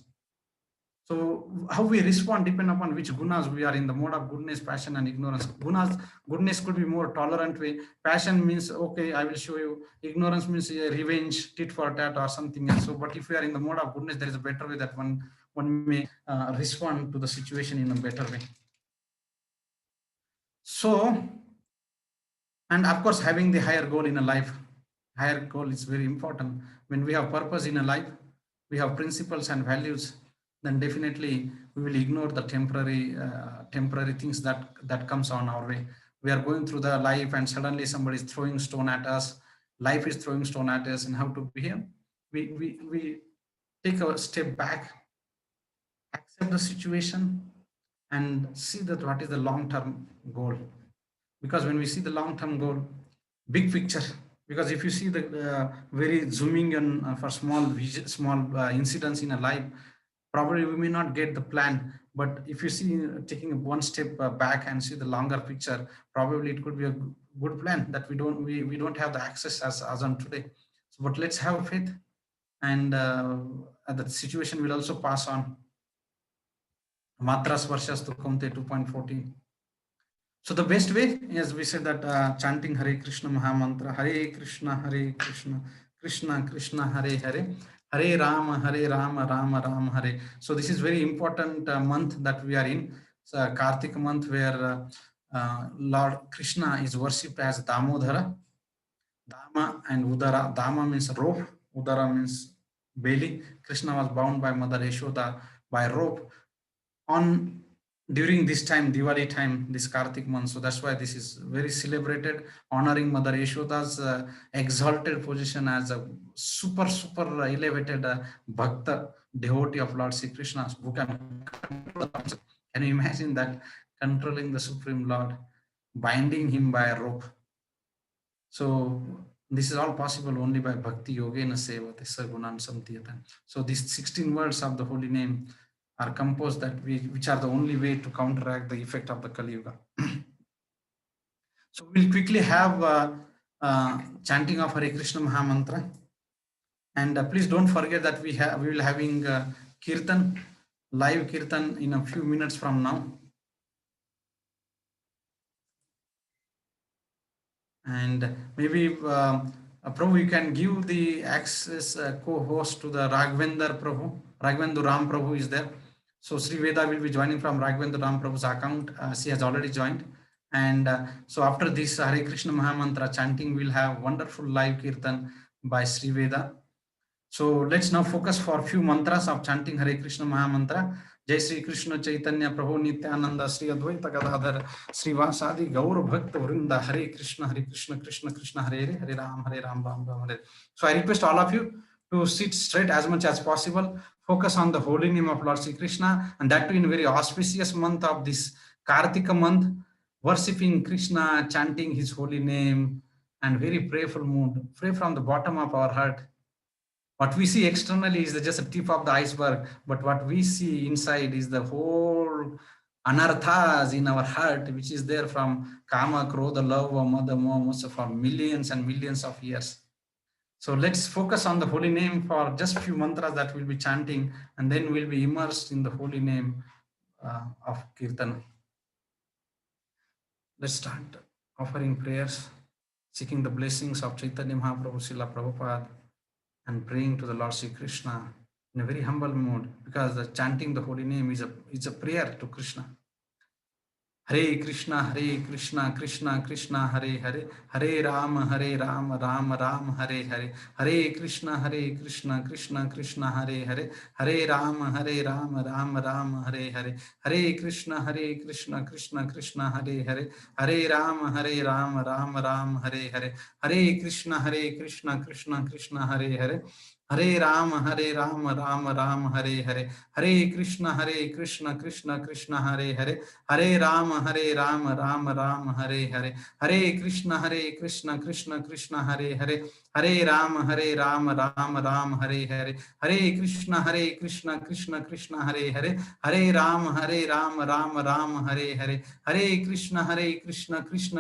Speaker 1: So how we respond depend upon which gunas we are in, the mode of goodness, passion and ignorance. Gunas, goodness could be more tolerant way. Passion means, okay, I will show you. Ignorance means revenge, tit for tat or something else. So, but if we are in the mode of goodness, there is a better way that one may respond to the situation in a better way. So, and of course, having the higher goal in a life, higher goal is very important. When we have purpose in a life, we have principles and values, then definitely we will ignore the temporary things that comes on our way. we are going through the life and suddenly somebody is throwing stone at us, life is throwing stone at us, and how to behave. We take a step back, accept the situation, and see that what is the long term goal. Because when we see the long term goal, big picture, because if you see the very zooming in for small small incidents in a life, probably we may not get the plan. But if you see taking one step back and see the longer picture, probably it could be a good plan that we don't have the access as on today. So but let's have faith, and the situation will also pass on. Matras Varshas to Kaunte 2.14. So the best way, as we said, that chanting Hare Krishna Maha Mantra, Hare Krishna, Krishna Krishna, Hare Hare, Hare Rama, Rama Rama, Hare. So this is very important month that we are in. It's a Kartik month where Lord Krishna is worshipped as Damodara. Dama and Udara. Dama means rope, Udara means belly. Krishna was bound by Mother Yashoda by rope on during this time, Diwali time, this Kartik month. So that's why this is very celebrated, honoring Mother Yashoda's exalted position as a super elevated bhakta, devotee of Lord Sri Krishna, who can control. Can you imagine that, controlling the Supreme Lord, binding him by a rope? So this is all possible only by bhakti yogena sevate sagunan samtiyatan. So these 16 words of the holy name are composed that which are the only way to counteract the effect of the Kali Yuga. So we'll quickly have chanting of Hare Krishna Maha Mantra, and please don't forget that we will having kirtan, live kirtan in a few minutes from now. And maybe Prabhu, you can give the access co-host to the Raghavendra Prabhu. Raghavendra Ram Prabhu is there. So Sri Veda will be joining from Raghavendra Ram Prabhu's account. She has already joined. And so after this Hare Krishna Maha Mantra chanting, we'll have wonderful live kirtan by Sri Veda. So let's now focus for a few mantras of chanting Hare Krishna Maha Mantra. Jai Sri Krishna Chaitanya Prabhu Nityananda Sri Advaita Gadadhar Sri Vasadi Gaur Bhakta Vrinda Hare Krishna Krishna Krishna Hare Hare Hare Ram Ram Hare. So I request all of you to sit straight as much as possible. Focus on the holy name of Lord Sri Krishna, and that too in a very auspicious month of this Kartika month, worshipping Krishna, chanting his holy name, and very prayerful mood. Pray from the bottom of our heart. What we see externally is just a tip of the iceberg, but what we see inside is the whole anarthas in our heart, which is there from kama, krodha, love, mada, moha, for millions and millions of years. So let's focus on the holy name for just a few mantras that we'll be chanting, and then we'll be immersed in the holy name of Kirtan. Let's start offering prayers, seeking the blessings of Chaitanya Mahaprabhu, Srila Prabhupada, and praying to the Lord Sri Krishna in a very humble mood, because the chanting the holy name is a prayer to Krishna. Hare Krishna, Krishna Krishna, Hare Hare, Hare Rama, Rama Rama, Hare Hare, Hare Krishna, Krishna Krishna, Hare Hare, Hare Rama, Rama Rama, Hare Hare, Hare Krishna, Krishna Krishna, Hare Hare, Hare Rama, Rama Rama, Hare Hare, Hare Krishna, Krishna Krishna, Hare Hare, Hare Rama, Rama Rama, Hare Hare, Hare Krishna, Krishna Krishna, Hare Hare, Hare Rama, Rama Rama, Hare Hare, Hare Krishna, Krishna Krishna, Hare Hare, Hare Rama, Rama Rama, Hare Hare, Hare Krishna, Krishna Krishna, Hare Hare, Hare Rama, Rama Rama, Hare Hare, Hare Krishna,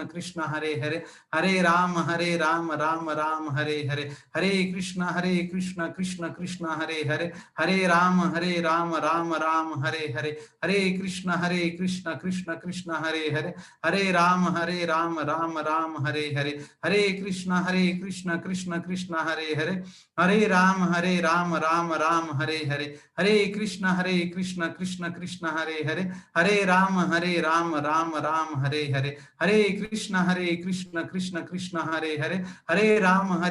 Speaker 1: Krishna Hare Hare, Hare Rama, Rama Rama, Hare Hare, Hare Krishna, Krishna Krishna, Hare Hare, Hare Rama, Rama Rama, Hare Hare, Hare Krishna, Krishna Hare Hare, Hare Rama, Rama Rama, Hare Hare, Hare Krishna, Krishna Hare Hare, Hare Rama, Rama Rama, Hare Hare, Hare Krishna, Krishna Hare Hare, Hare Rama, Rama Rama, Hare Hare, Hare Krishna, Krishna Krishna, Hare Hare, Hare Rama,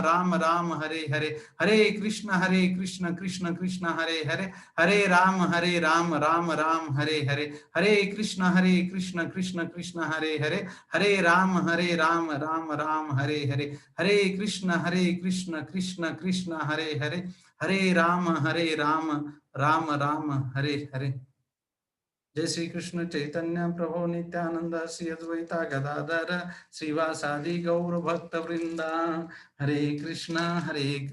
Speaker 1: Rama Rama, Hare Hare, Hare Krishna, Krishna Krishna, Hare Hare, Hare Ram, Ram Ram, Hare Hare, Hare Krishna, Krishna Krishna, Hare Hare, Hare Ram, Ram Ram, Hare Hare, Hare Krishna, Krishna Krishna, Hare Hare, Hare Ram, Ram Hare Hare. जय श्री कृष्ण चैतन्य प्रभु नित्यानंद श्री अद्वैता गदाधर श्रीवासादि गौर भक्त वृंदा हरे कृष्णा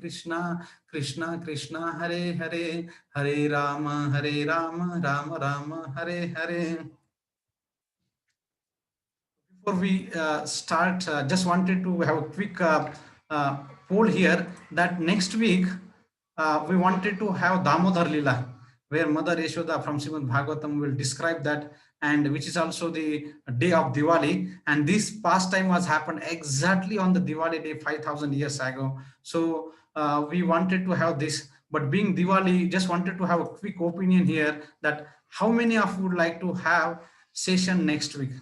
Speaker 1: कृष्णा कृष्णा हरे हरे, हरे Ram Ram Ram Hare Hare. Before we start, just wanted to have a quick poll here that next week we wanted to have Damodar Lila, where Mother Yashoda from Srimad Bhagavatam will describe that, and which is also the day of Diwali. And this pastime was happened exactly on the Diwali day 5,000 years ago. So we wanted to have this, but being Diwali, just wanted to have a quick opinion here that how many of you would like to have session next week?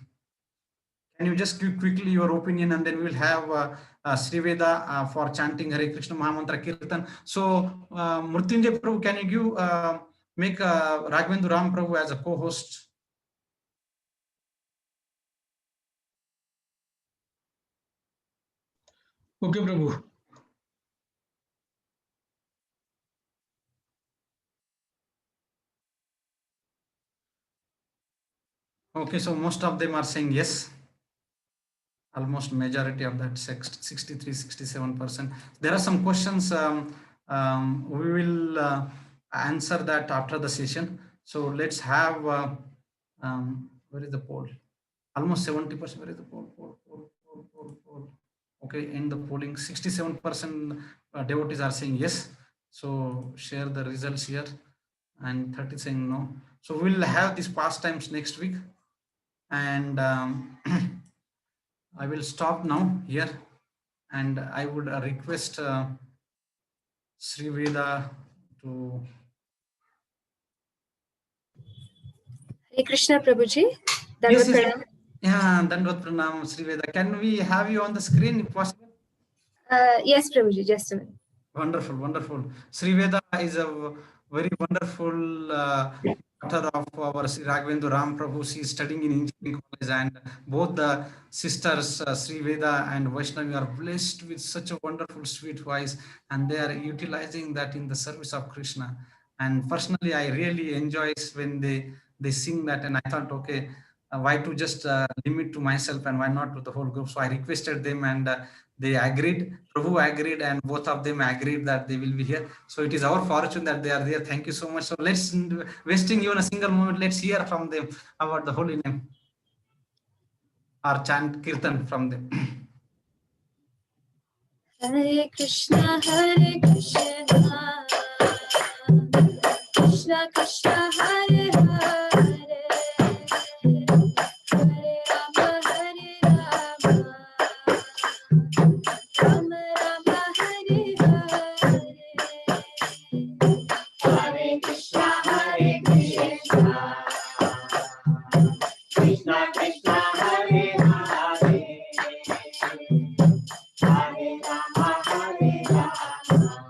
Speaker 1: Can you just give quickly your opinion, and then we will have Sri Veda for chanting Hare Krishna Mahamantra Kirtan. So, Mrutyunjay Prabhu, can you give make Raghavendra Ram Prabhu as a co-host?
Speaker 2: Okay, Prabhu.
Speaker 1: Okay, so most of them are saying yes. Almost majority of that 63-67%. There are some questions we will answer that after the session. So let's have where is the poll? Almost 70%. Where is the poll? Okay, in the polling 67% devotees are saying yes. So share the results here, and 30 saying no. So we'll have these pastimes next week, and I will stop now here, and I would request Sri Veda to.
Speaker 3: Hare Krishna Prabhuji.
Speaker 1: Yes,
Speaker 3: Dandavat
Speaker 1: yes.
Speaker 3: Pranam.
Speaker 1: Yeah, Dandot Pranam, Sri Veda. Can we have you on the screen if possible?
Speaker 3: Yes, Prabhuji, just a minute.
Speaker 1: Wonderful, wonderful. Sri Veda is a very wonderful daughter of our Sri Raghavendra Ram Prabhu. She is studying in engineering college, and both the sisters, Sri Veda and Vaishnavi, are blessed with such a wonderful, sweet voice, and they are utilizing that in the service of Krishna. And personally, I really enjoy when they sing that, and I thought, okay, why to just limit to myself, and why not to the whole group? So I requested them, and they agreed. Prabhu agreed, and both of them agreed that they will be here. So it is our fortune that they are there. Thank you so much. So let's, wasting even a single moment, let's hear from them about the holy name or chant kirtan from them.
Speaker 3: Hare Krishna, Krishna Krishna, Hare Hare, Hare Rama, Hare Rama, Rama Rama, Hare Hare. Hare Krishna, Krishna Krishna, Hare Hare, Hare Rama, Hare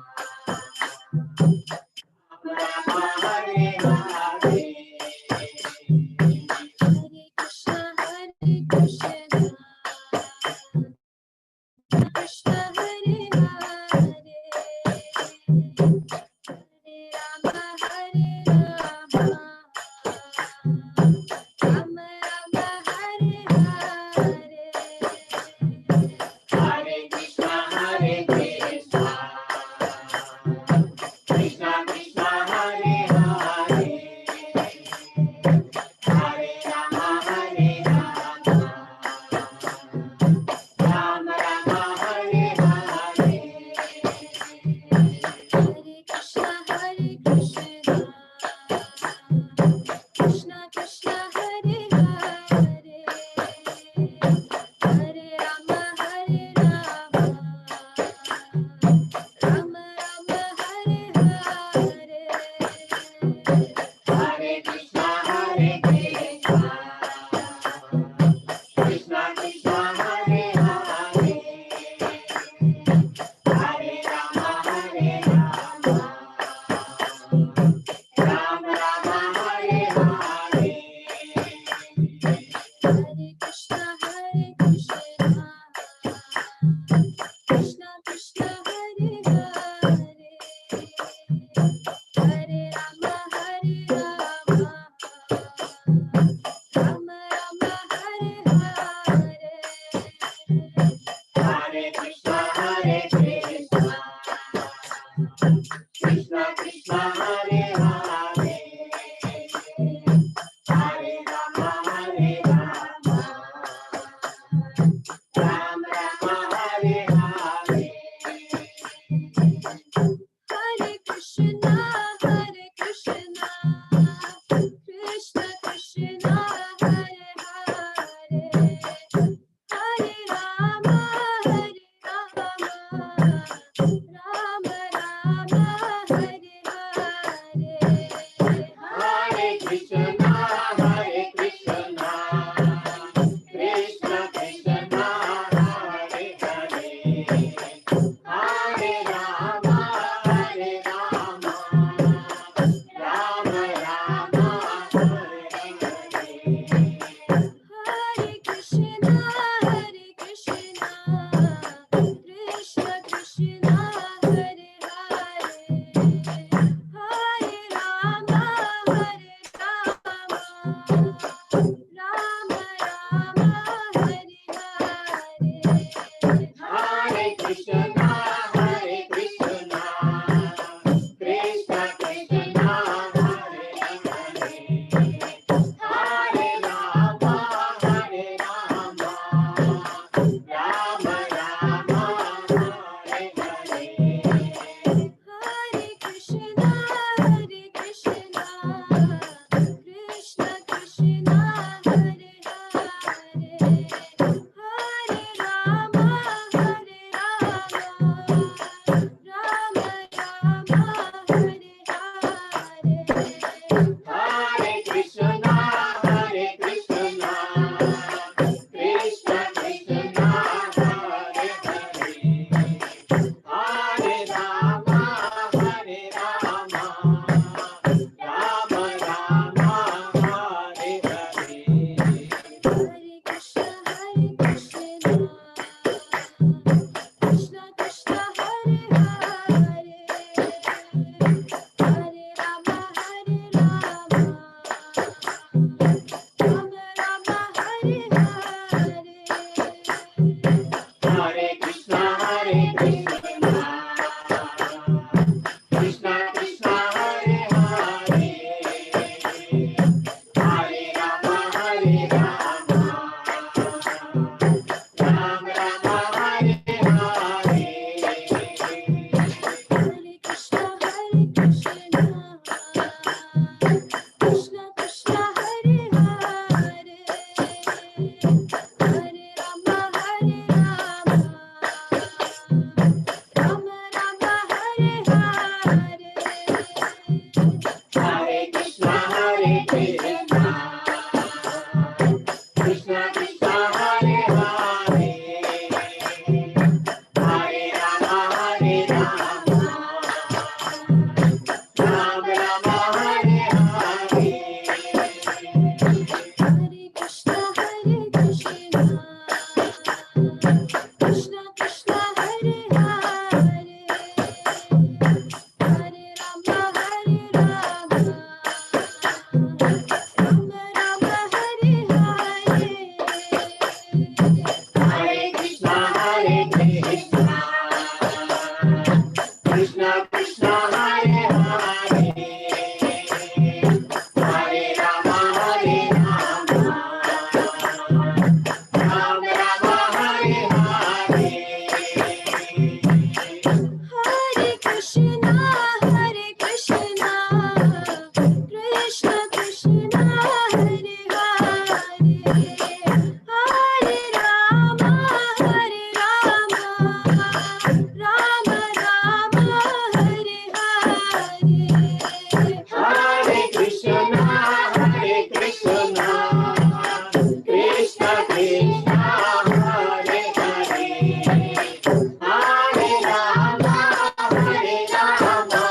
Speaker 3: Rama, Rama Hare Hare. Hare Krishna, Krishna Hare Hare, Hare Rama, Hare Rama, Krishna Krishna Hare Hare, Hare Rama Hare Rama, Rama Rama Hare Hare. Hare Krishna, Krishna Krishna, Hare Hare, Hare Rama, Rama Rama, Hare Hare. Hare Krishna, Krishna Krishna, Hare Hare, Hare Rama, Rama Rama, Hare Hare. Hare Krishna, Krishna Krishna, Hare Hare, Hare Rama, Rama Rama, Hare Hare. Hare Krishna, Krishna Krishna, Hare Hare, Hare Rama, Rama Rama, Hare Hare. Hare Krishna, Krishna Krishna Krishna, Hare Hare, Hare Rama, Rama Rama, Hare Hare. Hare Krishna, Krishna Krishna Krishna, Hare Hare, Hare Rama, Rama Rama, Hare Hare. Hare Krishna, Krishna Krishna Krishna, Hare Hare, Hare Rama, Rama Rama, Hare Hare. Hare Krishna, Krishna Krishna Krishna, Hare Hare, Hare Rama, Rama Rama, Hare Hare. Hare Krishna, Krishna Krishna Krishna, Hare Hare, Hare Rama, Rama Rama Rama, Hare Hare. Hare Krishna, Krishna Krishna Krishna, Hare Hare, Hare Rama, Rama Rama Rama, Hare Hare. Hare Krishna, Krishna Krishna Krishna, Hare Hare, Hare Rama, Rama Rama Rama, Hare Hare. Hare Krishna, Krishna Krishna Krishna, Hare Hare, Hare Rama, Rama Rama Rama, Hare Hare. Hare Krishna, Krishna Krishna Krishna, Hare Hare, Hare Rama, Rama Rama Rama, Hare Hare. Hare Krishna, Krishna Krishna Krishna, Hare Hare, Hare Rama, Rama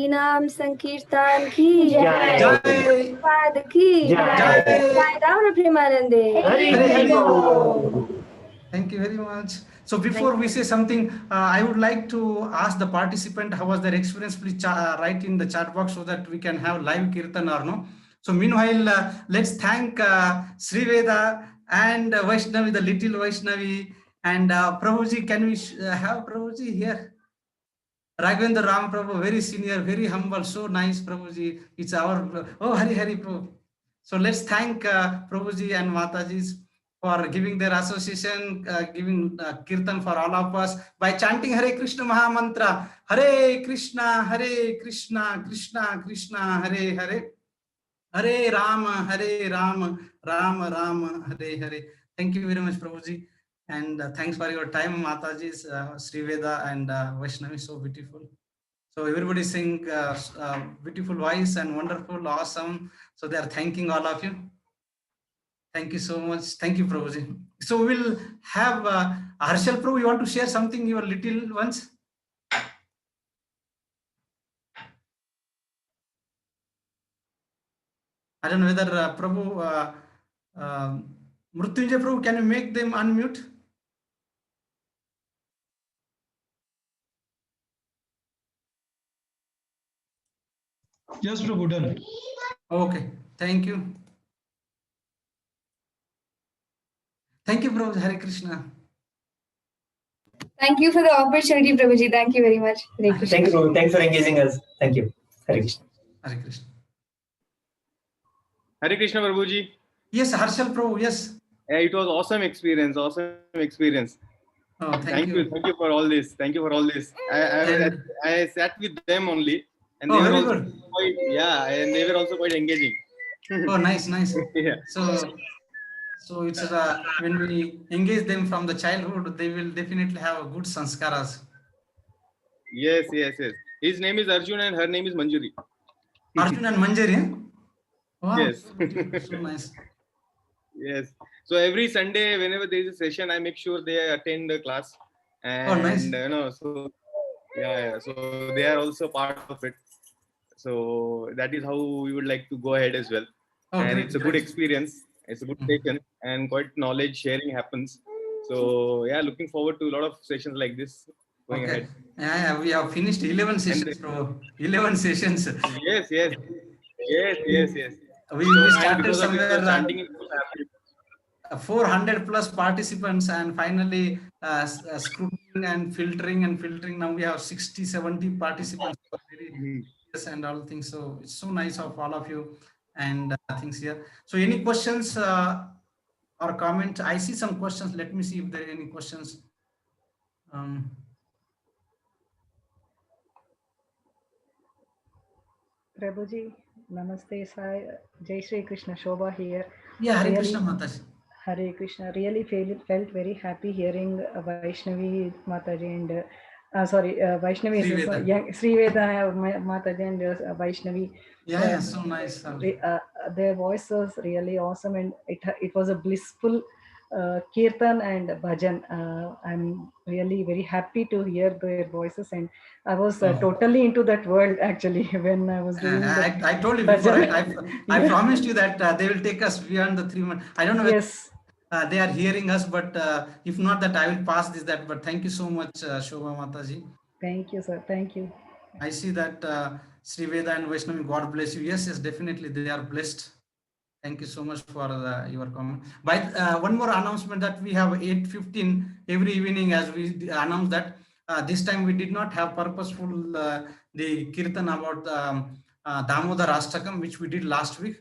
Speaker 3: हरिनाम संकीर्तन की जय,
Speaker 1: Jai.
Speaker 3: पाद की
Speaker 1: Jai.
Speaker 3: जय, राम प्रेमानंदे।
Speaker 1: Hari Bol. Thank you very much. So before we say something, I would like to ask the participant how was their experience. Please write in the chat box so that we can have live kirtan or no. So meanwhile, let's thank Sri Veda and Vaishnavi, the little Vaishnavi, and Prabhuji. Can we have Prabhuji here? Raghavendra Ram Prabhu, very senior, very humble, so nice Prabhuji. It's our, oh Hari Hari Prabhu. So let's thank Prabhuji and Mataji for giving their association, giving kirtan for all of us by chanting Hare Krishna Maha Mantra. Hare Krishna, Krishna Krishna, Hare Hare. Hare Rama, Rama Rama, Hare Hare. Thank you very much, Prabhuji. And thanks for your time, Mataji, Sri Veda and Vaishnavi, so beautiful. So everybody sing beautiful voice and wonderful, awesome. So they are thanking all of you. Thank you so much. Thank you, Prabhuji. So we will have Harshal Prabhu. You want to share something, your little ones? I don't know whether Prabhu, Mrutyunjay Prabhu, can you make them unmute?
Speaker 2: Yes, Prabhu, done.
Speaker 1: Okay, thank you. Thank you, Prabhu. Hare Krishna.
Speaker 3: Thank you for the opportunity, Prabhuji. Thank you very much. Hare Krishna.
Speaker 4: Thank you, Prabhu. Thanks for engaging us. Thank you. Hare Krishna.
Speaker 1: Hare Krishna.
Speaker 5: Hare Krishna, Prabhuji.
Speaker 1: Yes, Harshal Prabhu. Yes.
Speaker 5: Yeah, it was awesome experience. Awesome experience.
Speaker 1: Oh,
Speaker 5: Thank you. Thank you for all this. Thank you for all this. I sat with them only, and they
Speaker 1: Oh,
Speaker 5: were
Speaker 1: very
Speaker 5: also
Speaker 1: good.
Speaker 5: quite, yeah, and they were also quite engaging.
Speaker 1: Oh, nice, nice.
Speaker 5: Yeah.
Speaker 1: So it's when we engage them from the childhood, they will definitely have a good sanskaras.
Speaker 5: Yes, yes, yes. His name is Arjun and her name is Manjuri.
Speaker 1: Arjun and Manjari. Eh? Wow,
Speaker 5: Yes.
Speaker 1: so beautiful, so nice.
Speaker 5: Yes. So every Sunday, whenever there is a session, I make sure they attend the class, and
Speaker 1: Oh, nice.
Speaker 5: you know, so yeah, so they are also part of it. So that is how we would like to go ahead as well.
Speaker 1: Oh,
Speaker 5: And
Speaker 1: great,
Speaker 5: it's a good
Speaker 1: great.
Speaker 5: experience. It's a good session, and quite knowledge sharing happens. So yeah, looking forward to a lot of sessions like this going
Speaker 1: Okay.
Speaker 5: ahead.
Speaker 1: Yeah, we have finished 11 sessions, bro. 11 sessions.
Speaker 5: Yes, yes, yes, yes, yes.
Speaker 1: We
Speaker 5: So, and
Speaker 1: started
Speaker 5: because of
Speaker 1: somewhere
Speaker 5: your chanting, is so happy.
Speaker 1: 400 plus participants, and finally scrutining and filtering. Now we have 60, 70 participants. Very yes, and all things. So it's so nice of all of you and things here. So any questions or comments? I see some questions. Let me see if there are any questions.
Speaker 6: Prabhuji, Namaste Sai, Jai Shri Krishna Shobha here.
Speaker 1: Yeah, Hare
Speaker 6: Really,
Speaker 1: Krishna Mataji.
Speaker 6: Hare Krishna. Really felt very happy hearing Vaishnavi Mataji and Vaishnavi
Speaker 1: Sri
Speaker 6: is
Speaker 1: Veda.
Speaker 6: young Sri Veda Mataji and Vaishnavi.
Speaker 1: Yeah, so nice.
Speaker 6: Their voice was really awesome, and it was a blissful kirtan and bhajan. I'm really very happy to hear their voices, and I was totally into that world actually when I was doing that.
Speaker 1: I told you before,
Speaker 6: bhajan.
Speaker 1: right? I promised you that they will take us beyond the 3 months. I don't know whether
Speaker 6: Yes.
Speaker 1: they are hearing us, but if not, that I will pass that. But thank you so much, Shobha Mataji.
Speaker 6: Thank you, sir. Thank you.
Speaker 1: I see that Sri Veda and Vaishnavi, God bless you. Yes, yes, definitely they are blessed. Thank you so much for your comment. By one more announcement that we have 8:15 every evening, as we announced that this time we did not have purposeful the kirtan about Damodar Ashtakam, which we did last week,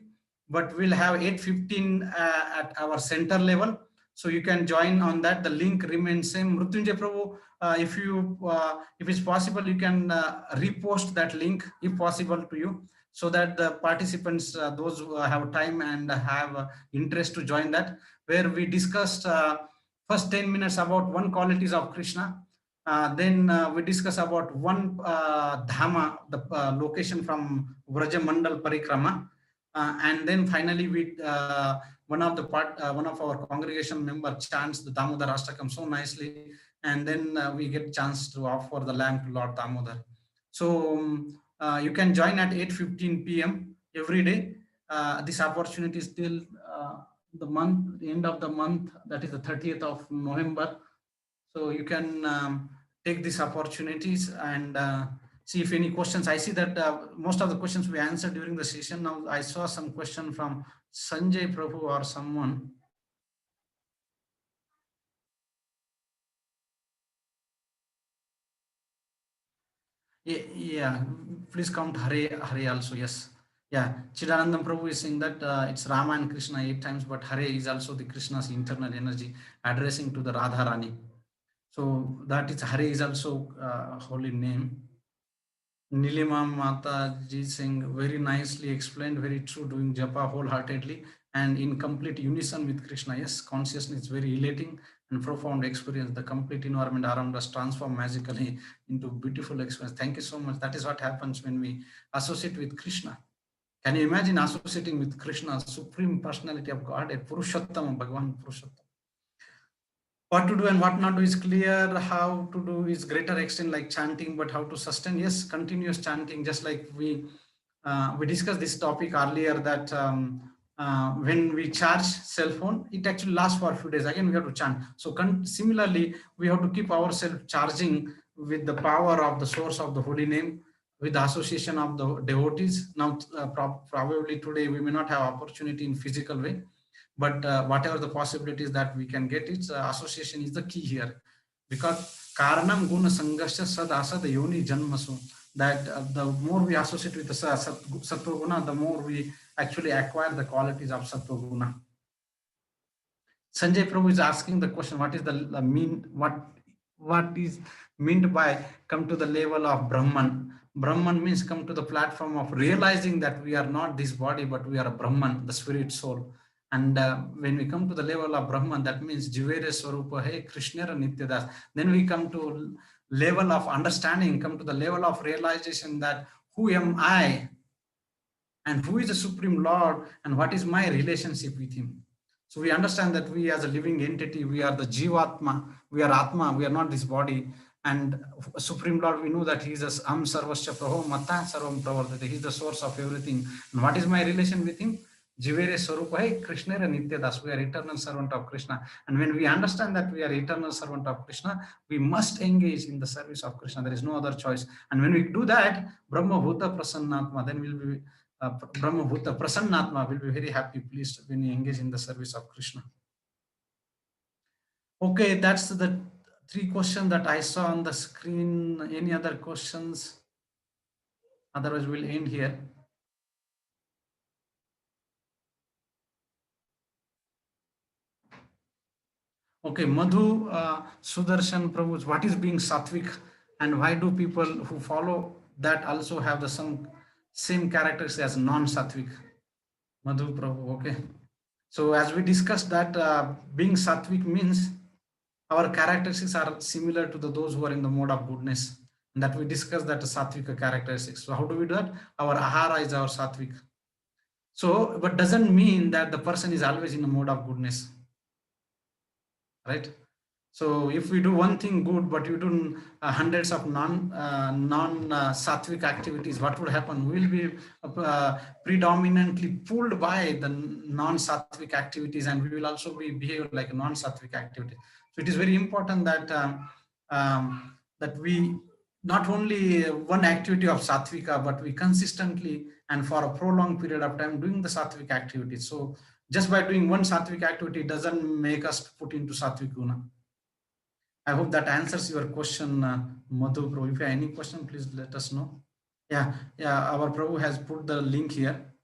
Speaker 1: but we'll have 8:15 at our center level. So you can join on that. The link remains same. Mrutyunjay Prabhu, if it's possible, you can repost that link if possible to you, so that the participants, those who have time and have interest to join that, where we discussed first 10 minutes about one qualities of Krishna. Then we discuss about one dhama, the location from Vraja Mandal Parikrama. And then finally one of our congregation member chants the Damodar Ashtakam so nicely, and then we get chance to offer the lamb to Lord Damodar. So you can join at 8:15 p.m. every day. This opportunity is till the end of the month, that is the 30th of November. So you can take these opportunities and see if any questions. I see that most of the questions we answered during the session. Now I saw some question from Sanjay Prabhu or someone. Yeah, please count Hare also. Yes. Yeah, Chidanandam Prabhu is saying that it's Rama and Krishna 8 times, but Hare is also the Krishna's internal energy addressing to the Radharani. So that is Hare is also holy name. Nilima Mataji saying very nicely explained, very true, doing japa wholeheartedly and in complete unison with Krishna. Yes, consciousness is very elating and profound experience. The complete environment around us transform magically into beautiful experience. Thank you so much. That is what happens when we associate with Krishna. Can you imagine associating with Krishna, Supreme Personality of Godhead, Purushottama, Bhagavan Purushottama? What to do and what not do is clear. How to do is greater extent like chanting, but how to sustain? Yes, continuous chanting. Just like we discussed this topic earlier, that when we charge cell phone, it actually lasts for a few days. Again, we have to chant. So similarly, we have to keep ourselves charging with the power of the source of the holy name, with the association of the devotees. Now, probably today we may not have opportunity in physical way, but whatever the possibilities that we can get, its association is the key here, because karanam guna sangasya sad asad yoni janmasu, that the more we associate with the sattva guna, the more we actually acquire the qualities of sattva guna. Sanjay Prabhu is asking the question, what is the mean, what is meant by come to the level of Brahman? Brahman means come to the platform of realizing that we are not this body, but we are a Brahman, the spirit soul. And when we come to the level of Brahman, that means Jivere Swarupa, hey, Krishna Nityadas. Then we come to level of understanding, come to the level of realization that who am I and who is the Supreme Lord and what is my relationship with him. So we understand that we as a living entity, we are the Jivatma, we are Atma, we are not this body. And Supreme Lord, we know that he is a Sarvasya Praho Mata Sarvam Pravardate. He is the source of everything. And what is my relation with him? Jivere Swarupa, hey, Krishna Nityadas, we are eternal servant of Krishna. And when we understand that we are eternal servant of Krishna, we must engage in the service of Krishna. There is no other choice. And when we do that, Brahma Bhuta Prasannatma, then we'll be Brahma Bhuta Prasannatma will be very happy, pleased when you engage in the service of Krishna. Okay, that's the 3 questions that I saw on the screen. Any other questions? Otherwise, we'll end here. Okay, Madhu Sudarshan Prabhu, what is being sattvic and why do people who follow that also have the same characters as non-sattvic? Madhu Prabhu, okay. So as we discussed that being sattvic means our characteristics are similar to those who are in the mode of goodness, and that we discussed that sattvika characteristics. So how do we do that? Our ahara is our sattvic. So, but doesn't mean that the person is always in the mode of goodness, right? So if we do one thing good, but you do hundreds of non-sattvic activities, what would happen? We will be predominantly pulled by the non-sattvic activities, and we will also be behave like non-sattvic activities. So it is very important that that we not only one activity of sattvika, but we consistently and for a prolonged period of time doing the sattvic activities. So just by doing one sattvic activity doesn't make us put into sattvic guna. I hope that answers your question, Madhu Prabhu. If you have any question, please let us know. Yeah, our Prabhu has put the link here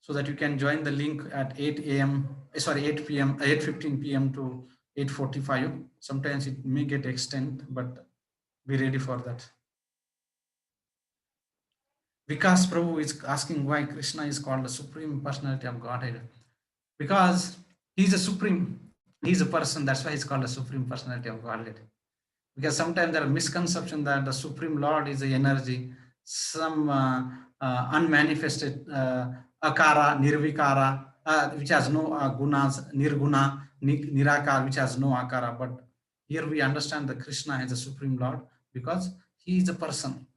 Speaker 1: so that you can join the link at 8 p.m., 8:15 p.m. to 8:45. Sometimes it may get extended, but be ready for that. Vikas Prabhu is asking why Krishna is called the Supreme Personality of Godhead. Because he is a supreme, he is a person, that's why he's called the Supreme Personality of Godhead. Because sometimes there are misconceptions that the Supreme Lord is the energy, some unmanifested akara, nirvikara, which has no gunas, nirguna, nirakar, which has no akara. But here we understand that Krishna is the Supreme Lord because he is a person.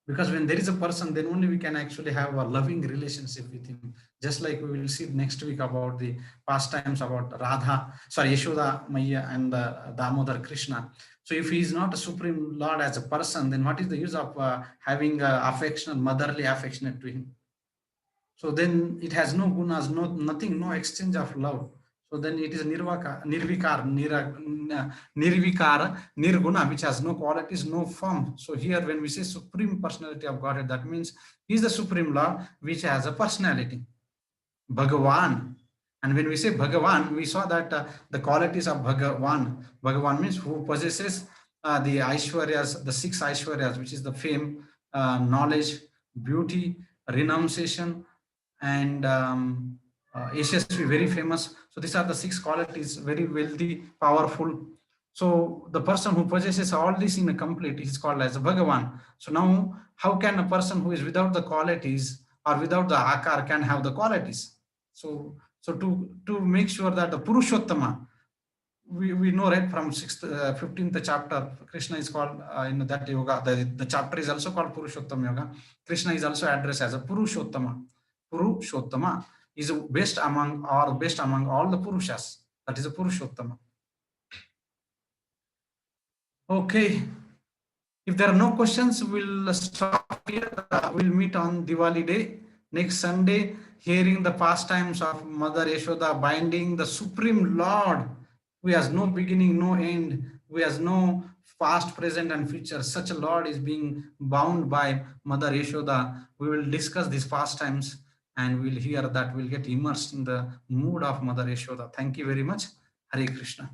Speaker 1: Because when there is a person, then only we can actually have a loving relationship with him. Just like we will see next week about the pastimes about Yashoda Maya and Damodar Krishna. So if he is not a Supreme Lord as a person, then what is the use of having affectionate, motherly affectionate to him? So then it has no gunas, nothing, no exchange of love. So then it is nirvikara, nirguna, which has no qualities, no form. So here when we say Supreme Personality of Godhead, that means he is the Supreme Lord, which has a personality, Bhagavan. And when we say Bhagavan, we saw that the qualities of Bhagavan means who possesses the Aishwaryas, the 6 Aishwaryas, which is the fame, knowledge, beauty, renunciation, and yashasvi, very famous. So these are the 6 qualities: very wealthy, powerful. So the person who possesses all these in a complete is called as a Bhagavan. So now, how can a person who is without the qualities or without the akar can have the qualities? So to make sure that the Purushottama, we know right from 15th chapter, Krishna is called in that yoga. The chapter is also called Purushottama Yoga. Krishna is also addressed as a Purushottama. Purushottama is best among all the Purushas. That is a Purushottama. Okay. If there are no questions, we'll stop here. We'll meet on Diwali day, next Sunday, hearing the pastimes of Mother Yashoda binding the Supreme Lord, who has no beginning, no end, who has no past, present, and future. Such a Lord is being bound by Mother Yashoda. We will discuss these pastimes and we'll hear that. We'll get immersed in the mood of Mother Yashoda. Thank you very much. Hare Krishna.